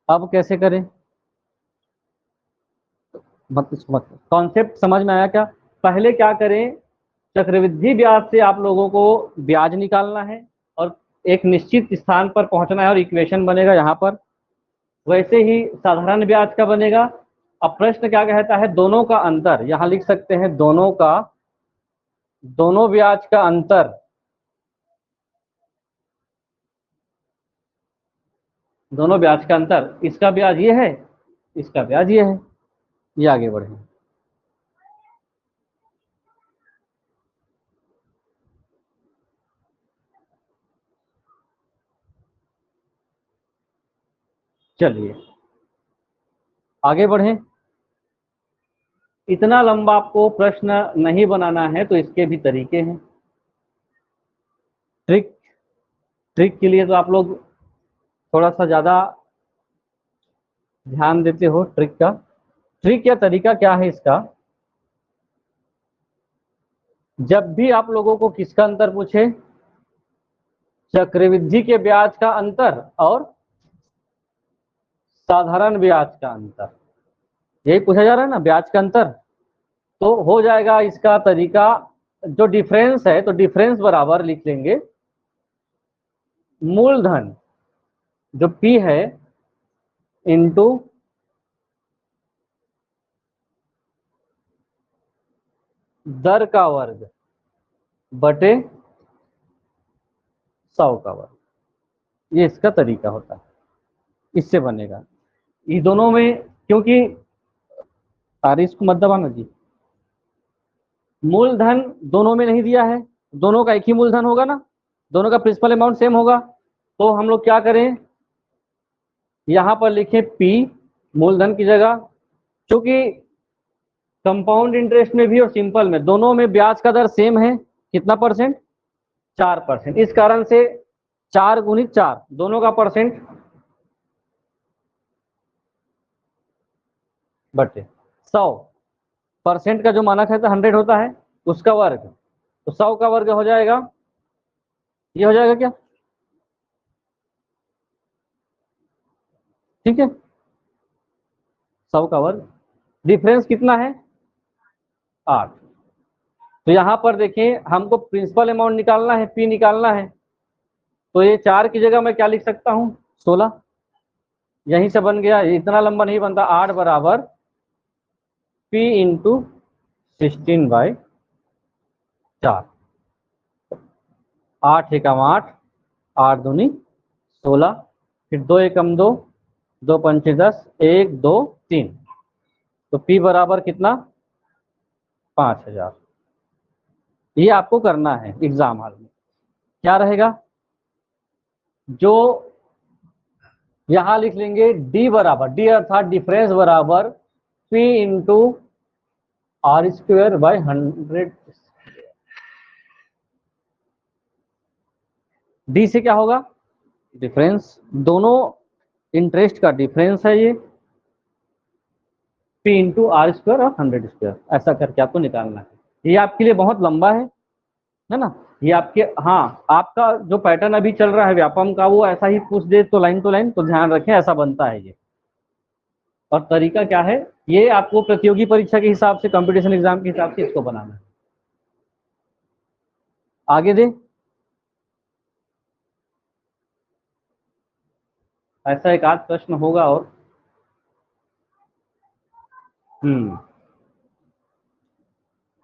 Speaker 1: अब कैसे करें, मत कॉन्सेप्ट समझ में आया क्या। पहले क्या करें, चक्रवृद्धि ब्याज से आप लोगों को ब्याज निकालना है और एक निश्चित स्थान पर पहुंचना है और इक्वेशन बनेगा यहाँ पर। वैसे ही साधारण ब्याज का बनेगा। अब प्रश्न क्या कहता है, दोनों का अंतर, यहाँ लिख सकते हैं दोनों ब्याज का अंतर, दोनों ब्याज का अंतर, इसका ब्याज ये है, इसका ब्याज ये है। ये आगे बढ़े, चलिए आगे बढ़े। इतना लंबा आपको प्रश्न नहीं बनाना है तो इसके भी तरीके हैं। ट्रिक ट्रिक के लिए तो आप लोग थोड़ा सा ज्यादा ध्यान देते हो ट्रिक का। ट्रिक या तरीका क्या है इसका, जब भी आप लोगों को किसका अंतर पूछे, चक्रवृद्धि के ब्याज का अंतर और साधारण ब्याज का अंतर, यही पूछा जा रहा है ना, ब्याज का अंतर, तो हो जाएगा इसका तरीका, जो डिफरेंस है तो डिफरेंस बराबर लिख लेंगे मूलधन जो P है इंटू दर का वर्ग बटे 100 का वर्ग। ये इसका तरीका होता है, इससे बनेगा। ये दोनों में, क्योंकि तारीख को मत दबाना जी, मूलधन दोनों में नहीं दिया है, दोनों का एक ही मूलधन होगा ना, दोनों का प्रिंसिपल अमाउंट सेम होगा, तो हम लोग क्या करें, यहां पर लिखें P मूलधन की जगह। क्योंकि कंपाउंड इंटरेस्ट में भी और सिंपल में दोनों में ब्याज का दर सेम है, कितना परसेंट, 4%। इस कारण से 4 गुणित 4 दोनों का परसेंट बटे 100%। का जो मानक है तो 100 होता है, उसका वर्ग, तो 100 का वर्ग हो जाएगा, ये हो जाएगा क्या, ठीक है, 100 का वर्ग। डिफरेंस कितना है 8। तो यहां पर देखें, हमको प्रिंसिपल अमाउंट निकालना है, P निकालना है, तो ये 4 की जगह मैं क्या लिख सकता हूं 16, यहीं से बन गया। इतना लंबा नहीं बनता, 8 बराबर P इंटू 16/4, 8 एकम 8, 8 दूनी 16, फिर 2 एकम 2, 2 पंचे 10, 1 2 3, तो P बराबर कितना 5000। ये आपको करना है एग्जाम हॉल में। क्या रहेगा, जो यहां लिख लेंगे D बराबर, D अर्थात डिफरेंस बराबर P इंटू R²/100। D से क्या होगा, डिफरेंस, दोनों इंटरेस्ट का डिफरेंस है ये, P इंटू R² और 100², ऐसा करके आपको निकालना है। ये आपके लिए बहुत लंबा है ना, ये आपके, हाँ आपका जो पैटर्न अभी चल रहा है व्यापम का, वो ऐसा ही पूछ दे तो लाइन तो ध्यान रखें, ऐसा बनता है ये। और तरीका क्या है, ये आपको प्रतियोगी परीक्षा के हिसाब से, कंपटीशन एग्जाम के हिसाब से इसको बनाना है। आगे दे, ऐसा एक आध प्रश्न होगा और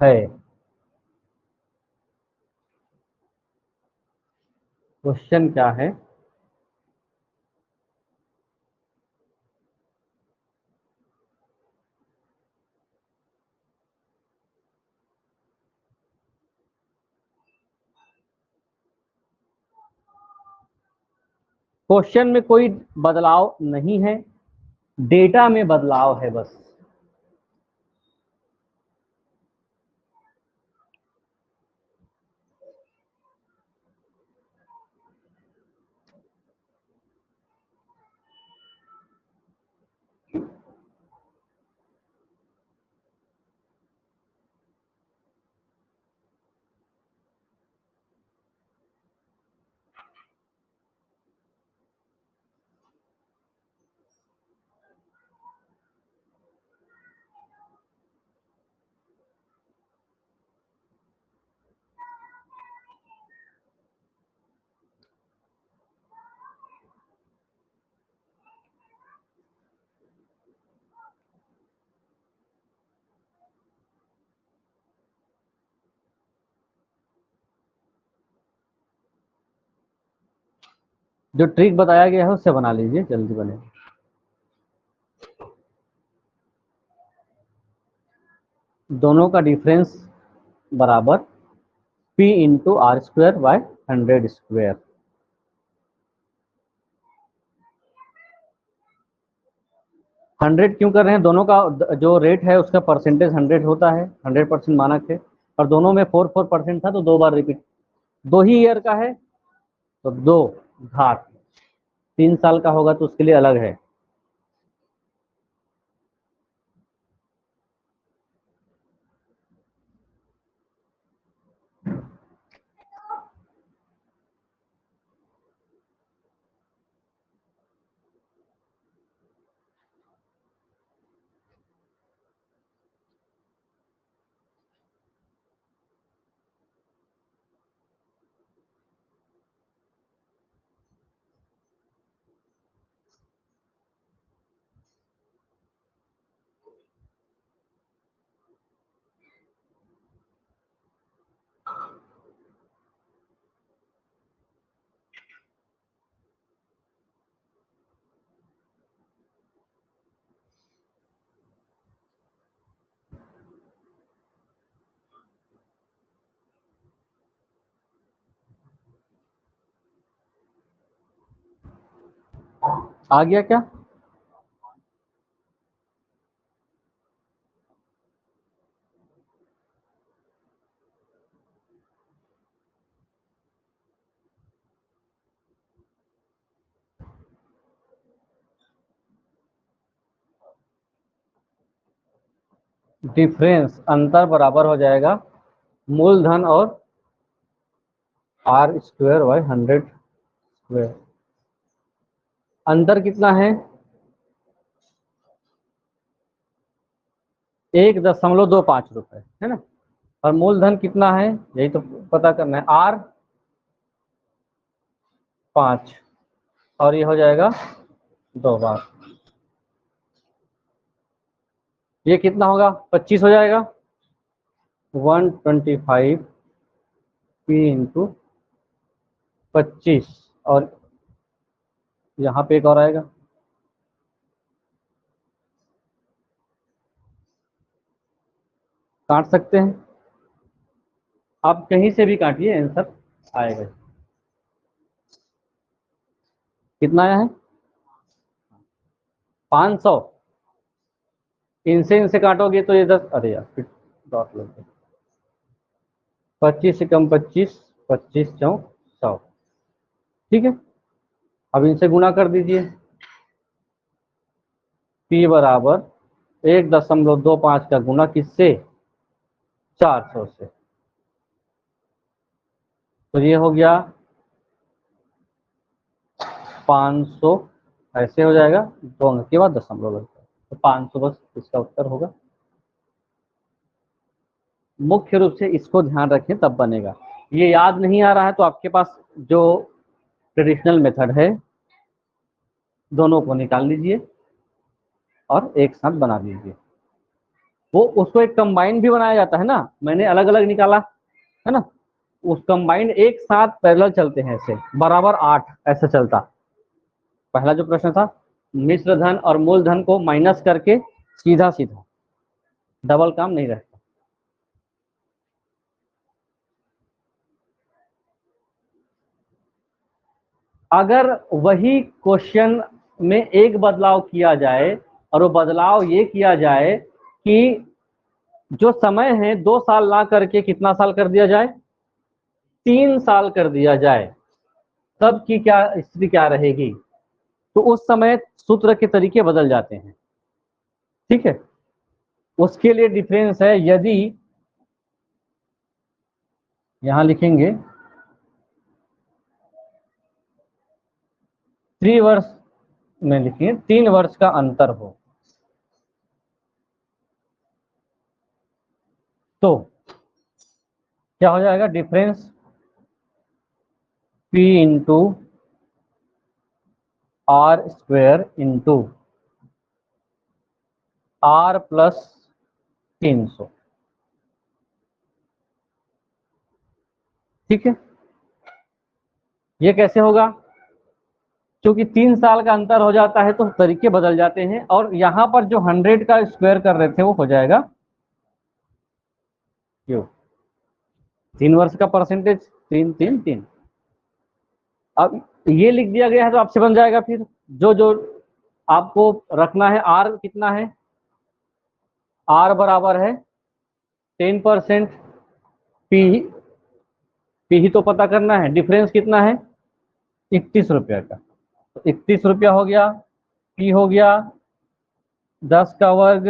Speaker 1: है। क्वेश्चन क्या है? क्वेश्चन में कोई बदलाव नहीं है, डेटा में बदलाव है बस। जो ट्रिक बताया गया है उससे बना लीजिए, जल्दी बने। दोनों का डिफरेंस बराबर P into R square by 100 स्क्वायर। हंड्रेड क्यों कर रहे हैं? दोनों का जो रेट है उसका परसेंटेज 100 होता है, 100% मानक है, और दोनों में 4% था तो 2 बार रिपीट। 2 ही ईयर का है तो 2 घात, 3 साल का होगा तो उसके लिए अलग है। आ गया क्या? डिफरेंस, अंतर बराबर हो जाएगा मूलधन और आर स्क्वायर बाय 100 स्क्वायर। अंतर कितना है? 1.25 रुपए है ना। और मूलधन कितना है, यही तो पता करना है। आर 5 और ये हो जाएगा 2 बार। ये कितना होगा? 25 हो जाएगा। 125 P इंटू 25, और यहाँ पे एक और आएगा। काट सकते हैं, आप कहीं से भी काटिए, आंसर आएगा। कितना आया है? 500। इनसे काटोगे तो ये 10, अरे यार फिर डॉट लग गया। 25 से कम 25, 25 चौक 100। ठीक है, अब इनसे गुना कर दीजिए। P बराबर 1.25 का गुना किससे? 400 से। तो ये हो गया 500, ऐसे हो जाएगा, 2 अंक के बाद दशमलव लगता है। तो 500 बस इसका उत्तर होगा। मुख्य रूप से इसको ध्यान रखें तब बनेगा। ये याद नहीं आ रहा है तो आपके पास जो ट्रेडिशनल मेथड है, दोनों को निकाल लीजिए और एक साथ बना दीजिए। वो उसको एक कंबाइन भी बनाया जाता है ना, मैंने अलग अलग निकाला है ना, उस कंबाइंड एक साथ पैरेलल चलते हैं, ऐसे बराबर 8 ऐसे चलता। पहला जो प्रश्न था, मिश्र धन और मूलधन को माइनस करके सीधा सीधा, डबल काम नहीं रहता। अगर वही क्वेश्चन में एक बदलाव किया जाए और वो बदलाव ये किया जाए कि जो समय है 2 साल ना करके कितना साल कर दिया जाए, 3 साल कर दिया जाए, तब की क्या स्थिति क्या रहेगी? तो उस समय सूत्र के तरीके बदल जाते हैं। ठीक है, उसके लिए डिफरेंस है, यदि यहां लिखेंगे त्रिवर्ष में, लिखिए 3 वर्ष का अंतर हो, तो क्या हो जाएगा? Difference P into R square into R plus 300। ठीक है, ये कैसे होगा? क्योंकि 3 साल का अंतर हो जाता है तो तरीके बदल जाते हैं, और यहां पर जो 100 का स्क्वायर कर रहे थे वो हो जाएगा क्यों, 3 वर्ष का परसेंटेज 3 3 3। अब ये लिख दिया गया है तो आपसे बन जाएगा। फिर जो जो आपको रखना है, आर कितना है? आर बराबर है 10%, पी पी ही तो पता करना है। डिफरेंस कितना है? 31 रुपया का, तो 31 रुपया हो गया। पी हो गया 10 का वर्ग,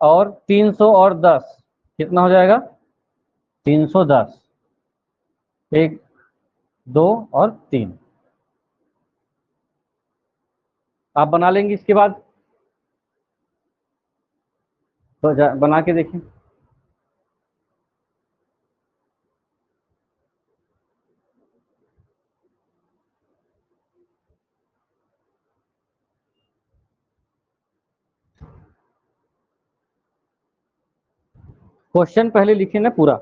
Speaker 1: और 300 और 10 कितना हो जाएगा? 310, 1 2 और 3। आप बना लेंगे इसके बाद, तो बना के देखें। क्वेश्चन पहले लिखे ना पूरा।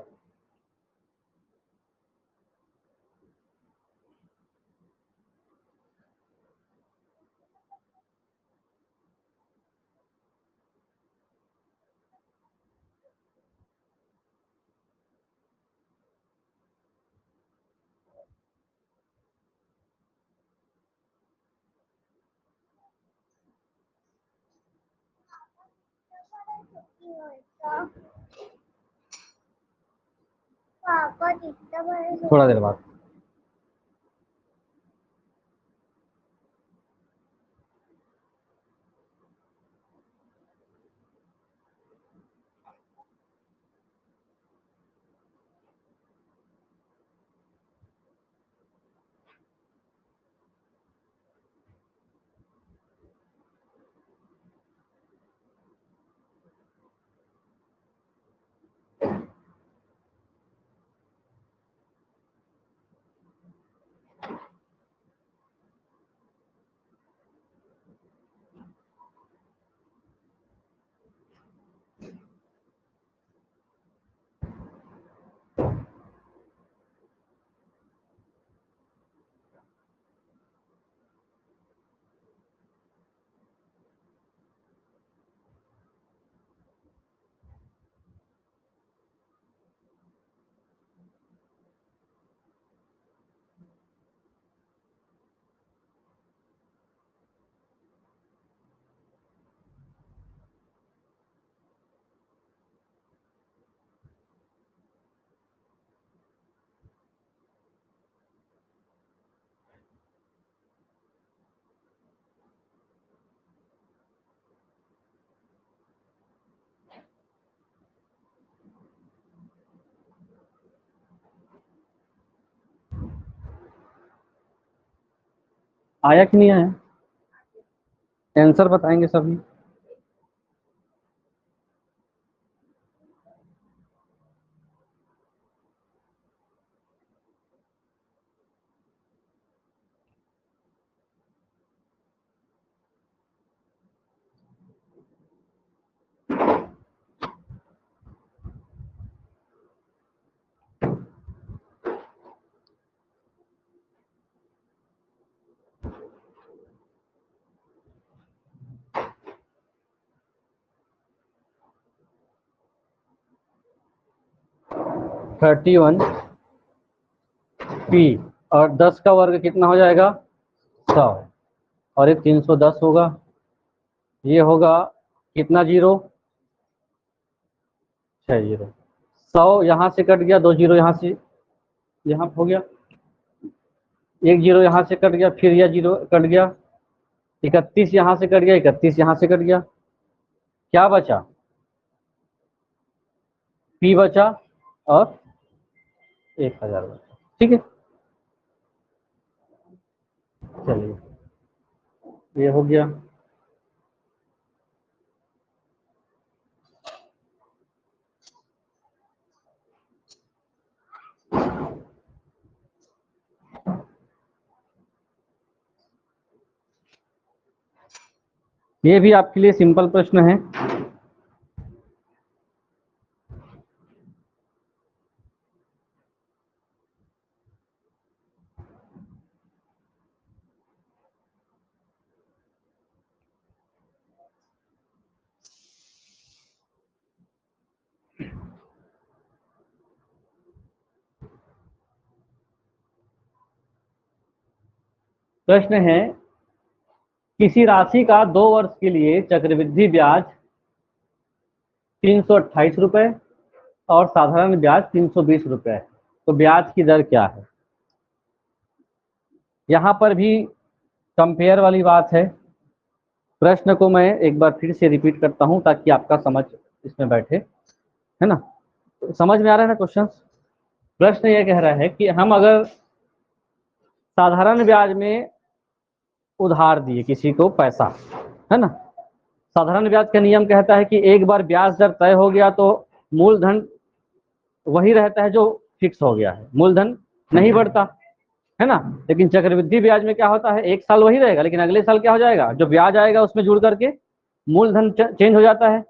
Speaker 1: थोड़ा देर बाद। आया कि नहीं आया? आंसर बताएंगे सभी। 31 पी, और 10 का वर्ग कितना हो जाएगा 100, और ये 310 होगा। ये होगा कितना जीरो 6 जीरो। 100 यहाँ से कट गया, 2 जीरो यहाँ से यहाँ हो गया, 1 जीरो यहाँ से कट गया, फिर यह जीरो कट गया, 31 यहाँ से कट गया, 31 यहाँ से कट गया, क्या बचा पी बचा और 1000 बचा। ठीक है, चलिए ये हो गया। ये भी आपके लिए सिंपल प्रश्न है। प्रश्न है, किसी राशि का 2 वर्ष के लिए चक्रवृद्धि ब्याज 328 रुपए और साधारण ब्याज 320 रुपए है, तो ब्याज की दर क्या है। यहाँ पर भी कंपेयर वाली बात है। प्रश्न को मैं एक बार फिर से रिपीट करता हूँ ताकि आपका समझ इसमें बैठे, है ना। समझ में आ रहा है ना क्वेश्चन। प्रश्न ये कह रहा है कि हम अगर साधारण ब्याज में उधार दिए किसी को पैसा, है ना, साधारण ब्याज का नियम कहता है कि एक बार ब्याज दर तय हो गया तो मूलधन वही रहता है जो फिक्स हो गया है, मूलधन नहीं बढ़ता, है ना। लेकिन चक्रवृद्धि ब्याज में क्या होता है, एक साल वही रहेगा लेकिन अगले साल क्या हो जाएगा, जो ब्याज आएगा उसमें जुड़ करके मूलधन चेंज हो जाता है।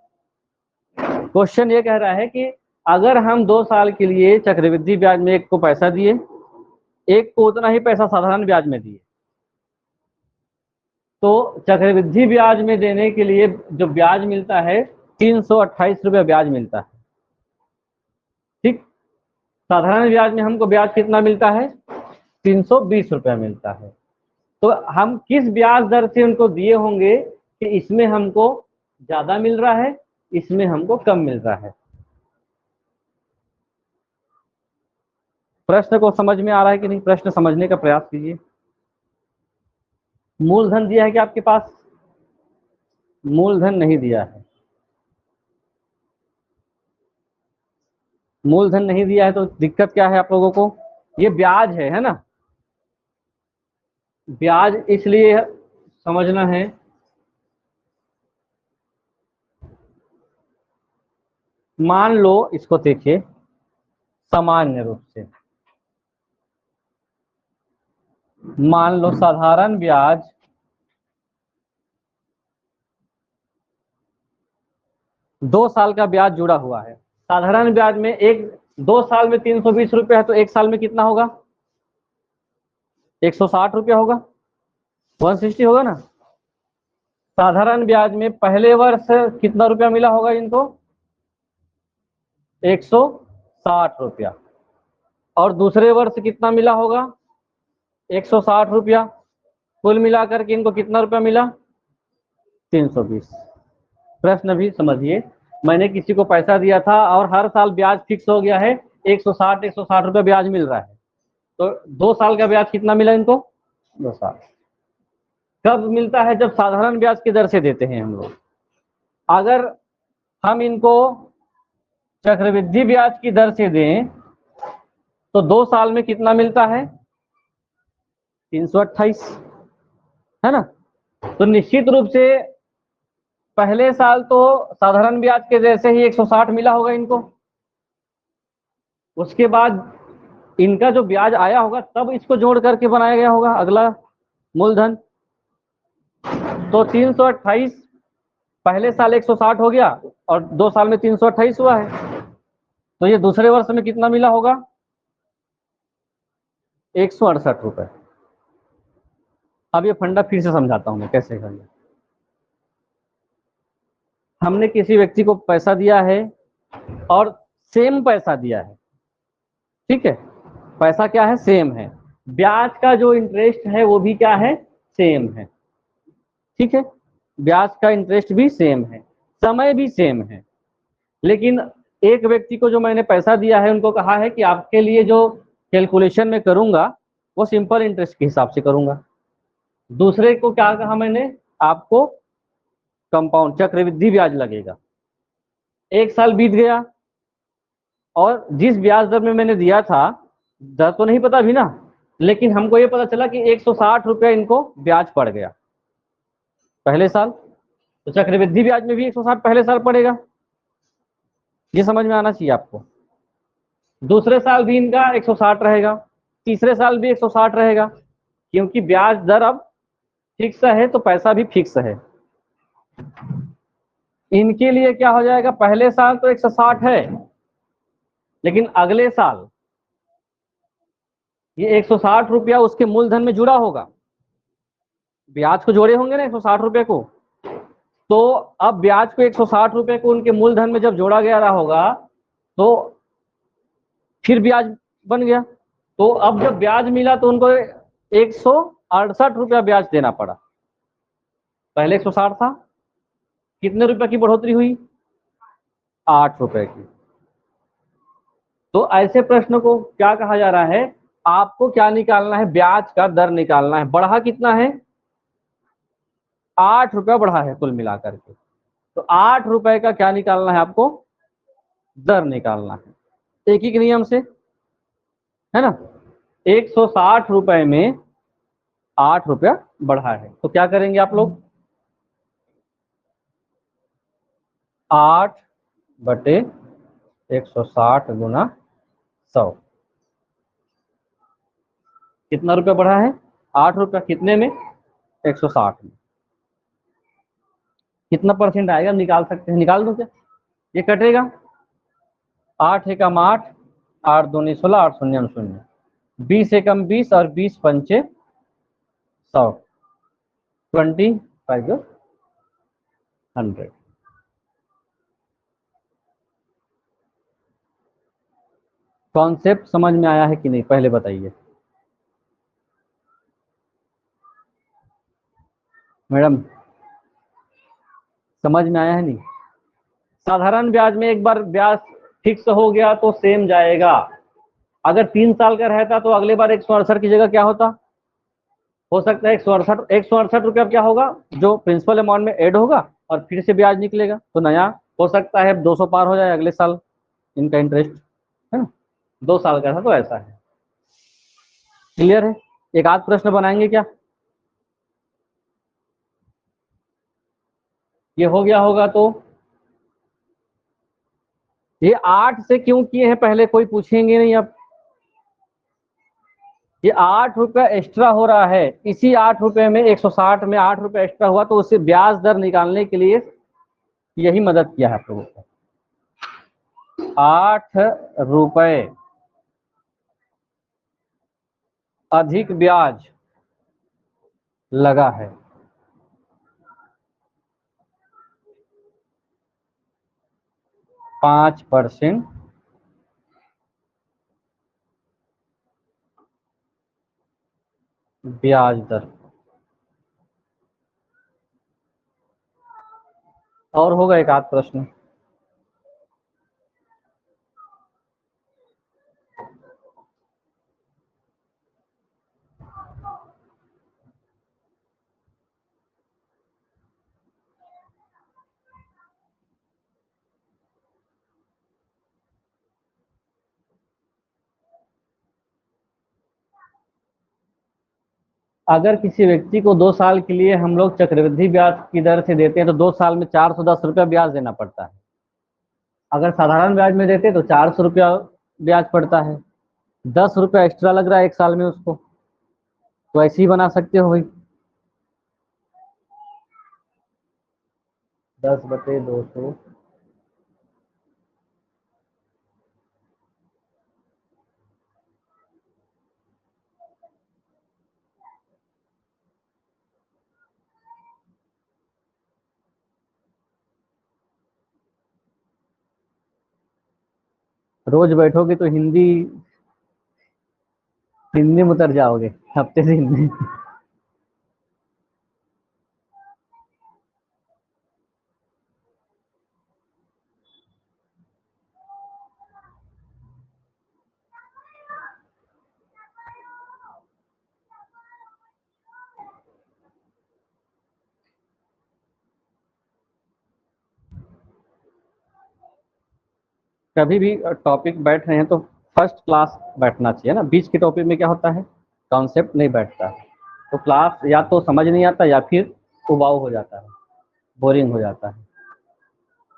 Speaker 1: क्वेश्चन ये कह रहा है कि अगर हम 2 साल के लिए चक्रवृद्धि ब्याज में एक को पैसा दिए, एक को उतना ही पैसा साधारण ब्याज में दिए, तो चक्रवृद्धि ब्याज में देने के लिए जो ब्याज मिलता है 328 रुपये ब्याज मिलता है। ठीक, साधारण ब्याज में हमको ब्याज कितना मिलता है 320 रुपया मिलता है। तो हम किस ब्याज दर से उनको दिए होंगे कि इसमें हमको ज्यादा मिल रहा है, इसमें हमको कम मिल रहा है। प्रश्न को समझ में आ रहा है कि नहीं, प्रश्न समझने का प्रयास कीजिए। मूलधन दिया है कि आपके पास, मूलधन नहीं दिया है, मूलधन नहीं दिया है तो दिक्कत क्या है आप लोगों को, ये ब्याज है ना। ब्याज इसलिए समझना है, मान लो इसको देखिए सामान्य रूप से, मान लो साधारण ब्याज 2 साल का ब्याज जुड़ा हुआ है। साधारण ब्याज में 2 साल में 320 रुपये है तो 1 साल में कितना होगा 160 रुपया होगा, 160 होगा ना। साधारण ब्याज में पहले वर्ष कितना रुपया मिला होगा इनको 160 रुपया, और दूसरे वर्ष कितना मिला होगा 160 रुपया, कुल मिलाकर के इनको कितना रुपया मिला 320। प्रश्न भी समझिए, मैंने किसी को पैसा दिया था और हर साल ब्याज फिक्स हो गया है 160 रुपया ब्याज मिल रहा है, तो 2 साल का ब्याज कितना मिला इनको 2 साल। कब मिलता है, जब साधारण ब्याज की दर से देते हैं हम लोग। अगर हम इनको चक्रवृद्धि ब्याज की दर से दें तो 2 साल में कितना मिलता है 328, है ना। तो निश्चित रूप से पहले साल तो साधारण ब्याज के जैसे ही 160 मिला होगा इनको, उसके बाद इनका जो ब्याज आया होगा तब इसको जोड़ करके बनाया गया होगा अगला मूलधन। तो 328 पहले साल 160 हो गया और 2 साल में 328 हुआ है, तो ये दूसरे वर्ष में कितना मिला होगा 168 रुपए। अब ये फंडा फिर से समझाता हूं मैं कैसे करना। हमने किसी व्यक्ति को पैसा दिया है और सेम पैसा दिया है, ठीक है, पैसा क्या है, सेम है। ब्याज का जो इंटरेस्ट है वो भी क्या है, सेम है। ठीक है, ब्याज का इंटरेस्ट भी सेम है, समय भी सेम है। लेकिन एक व्यक्ति को जो मैंने पैसा दिया है उनको कहा है कि आपके लिए जो कैलकुलेशन में करूंगा वो सिंपल इंटरेस्ट के हिसाब से करूंगा। दूसरे को क्या कहा मैंने, आपको कंपाउंड चक्रवृद्धि ब्याज लगेगा। एक साल बीत गया और जिस ब्याज दर में मैंने दिया था, दर तो नहीं पता भी ना, लेकिन हमको ये पता चला कि 160 रुपया इनको ब्याज पड़ गया पहले साल। तो चक्रवृद्धि ब्याज में भी 160 पहले साल पड़ेगा, ये समझ में आना चाहिए आपको। दूसरे साल भी इनका 160 रहेगा, तीसरे साल भी 160 रहेगा, क्योंकि ब्याज दर अब फिक्स है तो पैसा भी फिक्स है। इनके लिए क्या हो जाएगा, पहले साल तो 160 है, लेकिन अगले साल ये 160 रुपया उसके मूलधन में जुड़ा होगा, ब्याज को जोड़े होंगे ना 160 रुपये को। तो अब ब्याज को 160 रुपये को उनके मूलधन में जब जोड़ा गया रहा होगा तो फिर ब्याज बन गया। तो अब जब ब्याज मिला तो उनको 168 रुपया ब्याज देना पड़ा। पहले 160 था, कितने रुपए की बढ़ोतरी हुई, 8 रुपए की। तो ऐसे प्रश्न को क्या कहा जा रहा है, आपको क्या निकालना है, ब्याज का दर निकालना है। बढ़ा कितना है, 8 रुपया बढ़ा है कुल मिलाकर के। तो 8 रुपए का क्या निकालना है आपको, दर निकालना है, एक ही नियम से, है ना। 160 रुपए में 8 रुपया बढ़ा है, तो क्या करेंगे आप लोग, 8 बटे 160 गुना 100, कितना रुपया बढ़ा है, 8 रुपया, कितने में, 160 में। कितना परसेंट आएगा निकाल सकते हैं, निकाल दो क्या, ये कटेगा, 8 एकम 8, 8 दूनी 16, 8 शून्य शून्य, 20 एकम 20 और 20 पंचे 100, 20 5 100। कॉन्सेप्ट समझ में आया है कि नहीं, पहले बताइए मैडम, समझ में आया है नहीं। साधारण ब्याज में एक बार ब्याज फिक्स हो गया तो सेम जाएगा। अगर 3 साल का रहता तो अगले बार 168 की जगह क्या होता, हो सकता है 168 रुपया क्या होगा, जो प्रिंसिपल अमाउंट में ऐड होगा और फिर से ब्याज निकलेगा, तो नया हो सकता है 200 पार हो जाए अगले साल इनका इंटरेस्ट, है ना। 2 साल का था तो ऐसा है। क्लियर है, एक आध प्रश्न बनाएंगे क्या, ये हो गया होगा तो। ये 8 से क्यों किए हैं पहले कोई पूछेंगे नहीं अब, ये 8 रुपया एक्स्ट्रा हो रहा है, इसी 8 रुपये में 160 में 8 रुपया एक्स्ट्रा हुआ, तो उससे ब्याज दर निकालने के लिए यही मदद किया है आप लोगों को। 8 रुपए अधिक ब्याज लगा है, 5% ब्याज दर। और होगा एक आध प्रश्न, अगर किसी व्यक्ति को 2 साल के लिए हम लोग चक्रवृद्धि ब्याज की दर से देते हैं तो 2 साल में 410 रुपया ब्याज देना पड़ता है। अगर साधारण ब्याज में देते तो 400 रुपया ब्याज पड़ता है, 10 रुपया एक्स्ट्रा लग रहा है एक साल में उसको, तो ऐसे ही बना सकते हो भाई, 10/200। रोज बैठोगे तो हिंदी हिंदी में उतर जाओगे हफ्ते दिन में। कभी भी टॉपिक बैठ रहे हैं तो फर्स्ट क्लास बैठना चाहिए ना, बीच के टॉपिक में क्या होता है, कॉन्सेप्ट नहीं बैठता है, तो क्लास या तो समझ नहीं आता या फिर उबाऊ हो जाता है, बोरिंग हो जाता है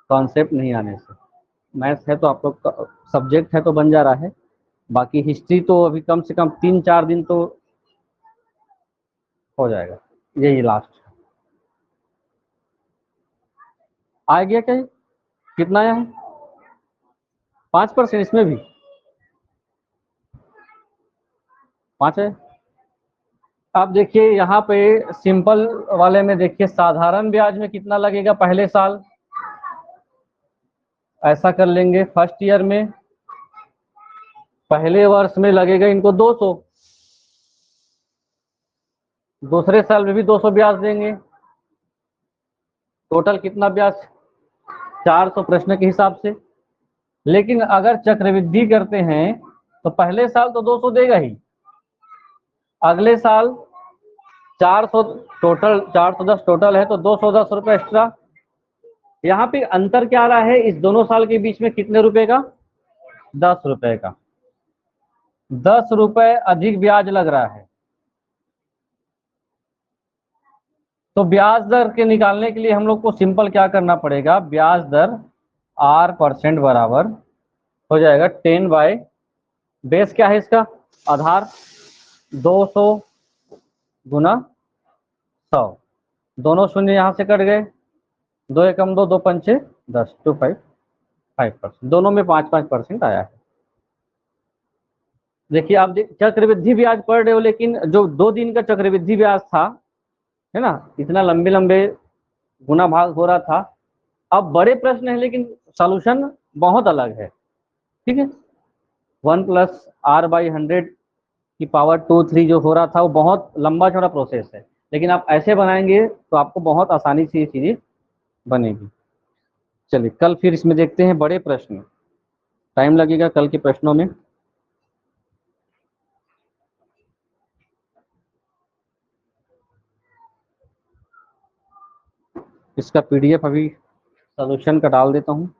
Speaker 1: कॉन्सेप्ट नहीं आने से। मैथ्स है तो आप लोग का सब्जेक्ट है तो बन जा रहा है, बाकी हिस्ट्री तो अभी कम से कम 3-4 दिन तो हो जाएगा, यही लास्ट। आ गया क्या ये? कितना आया है? 5% इसमें भी 5 है। अब देखिए यहाँ पे सिंपल वाले में देखिए साधारण ब्याज में कितना लगेगा पहले साल, ऐसा कर लेंगे फर्स्ट ईयर में पहले वर्ष में लगेगा इनको 200, दूसरे साल में भी 200 ब्याज देंगे, टोटल कितना ब्याज, 400 प्रश्न के हिसाब से। लेकिन अगर चक्रवृद्धि करते हैं तो पहले साल तो 200 देगा ही, अगले साल 400, टोटल 410 टोटल है तो 210 रुपये एक्स्ट्रा। यहाँ पे अंतर क्या आ रहा है इस दोनों साल के बीच में, कितने रुपए का, 10 रुपए का, 10 रुपए अधिक ब्याज लग रहा है। तो ब्याज दर के निकालने के लिए हम लोग को सिंपल क्या करना पड़ेगा, ब्याज दर R% बराबर हो जाएगा 10 बाय, बेस क्या है इसका, आधार 200 गुना 100, दोनों शून्य यहाँ से कट गए, 2 एकम 2, 2 पंचे 10, 5%, दोनों में 5-5% आया है। देखिए आप चक्रवृद्धि ब्याज पढ़ रहे हो, लेकिन जो 2 दिन का चक्रवृद्धि ब्याज था, है ना, इतना लंबे लंबे गुना भाग हो रहा था, अब बड़े प्रश्न है लेकिन सॉल्यूशन बहुत अलग है, ठीक है। 1+R/100 की पावर 2 3 जो हो रहा था वो बहुत लंबा चौड़ा प्रोसेस है, लेकिन आप ऐसे बनाएंगे तो आपको बहुत आसानी से ये चीजें बनेगी। चलिए कल फिर इसमें देखते हैं बड़े प्रश्न, टाइम लगेगा कल के प्रश्नों में। इसका PDF अभी सॉल्यूशन का डाल देता हूँ।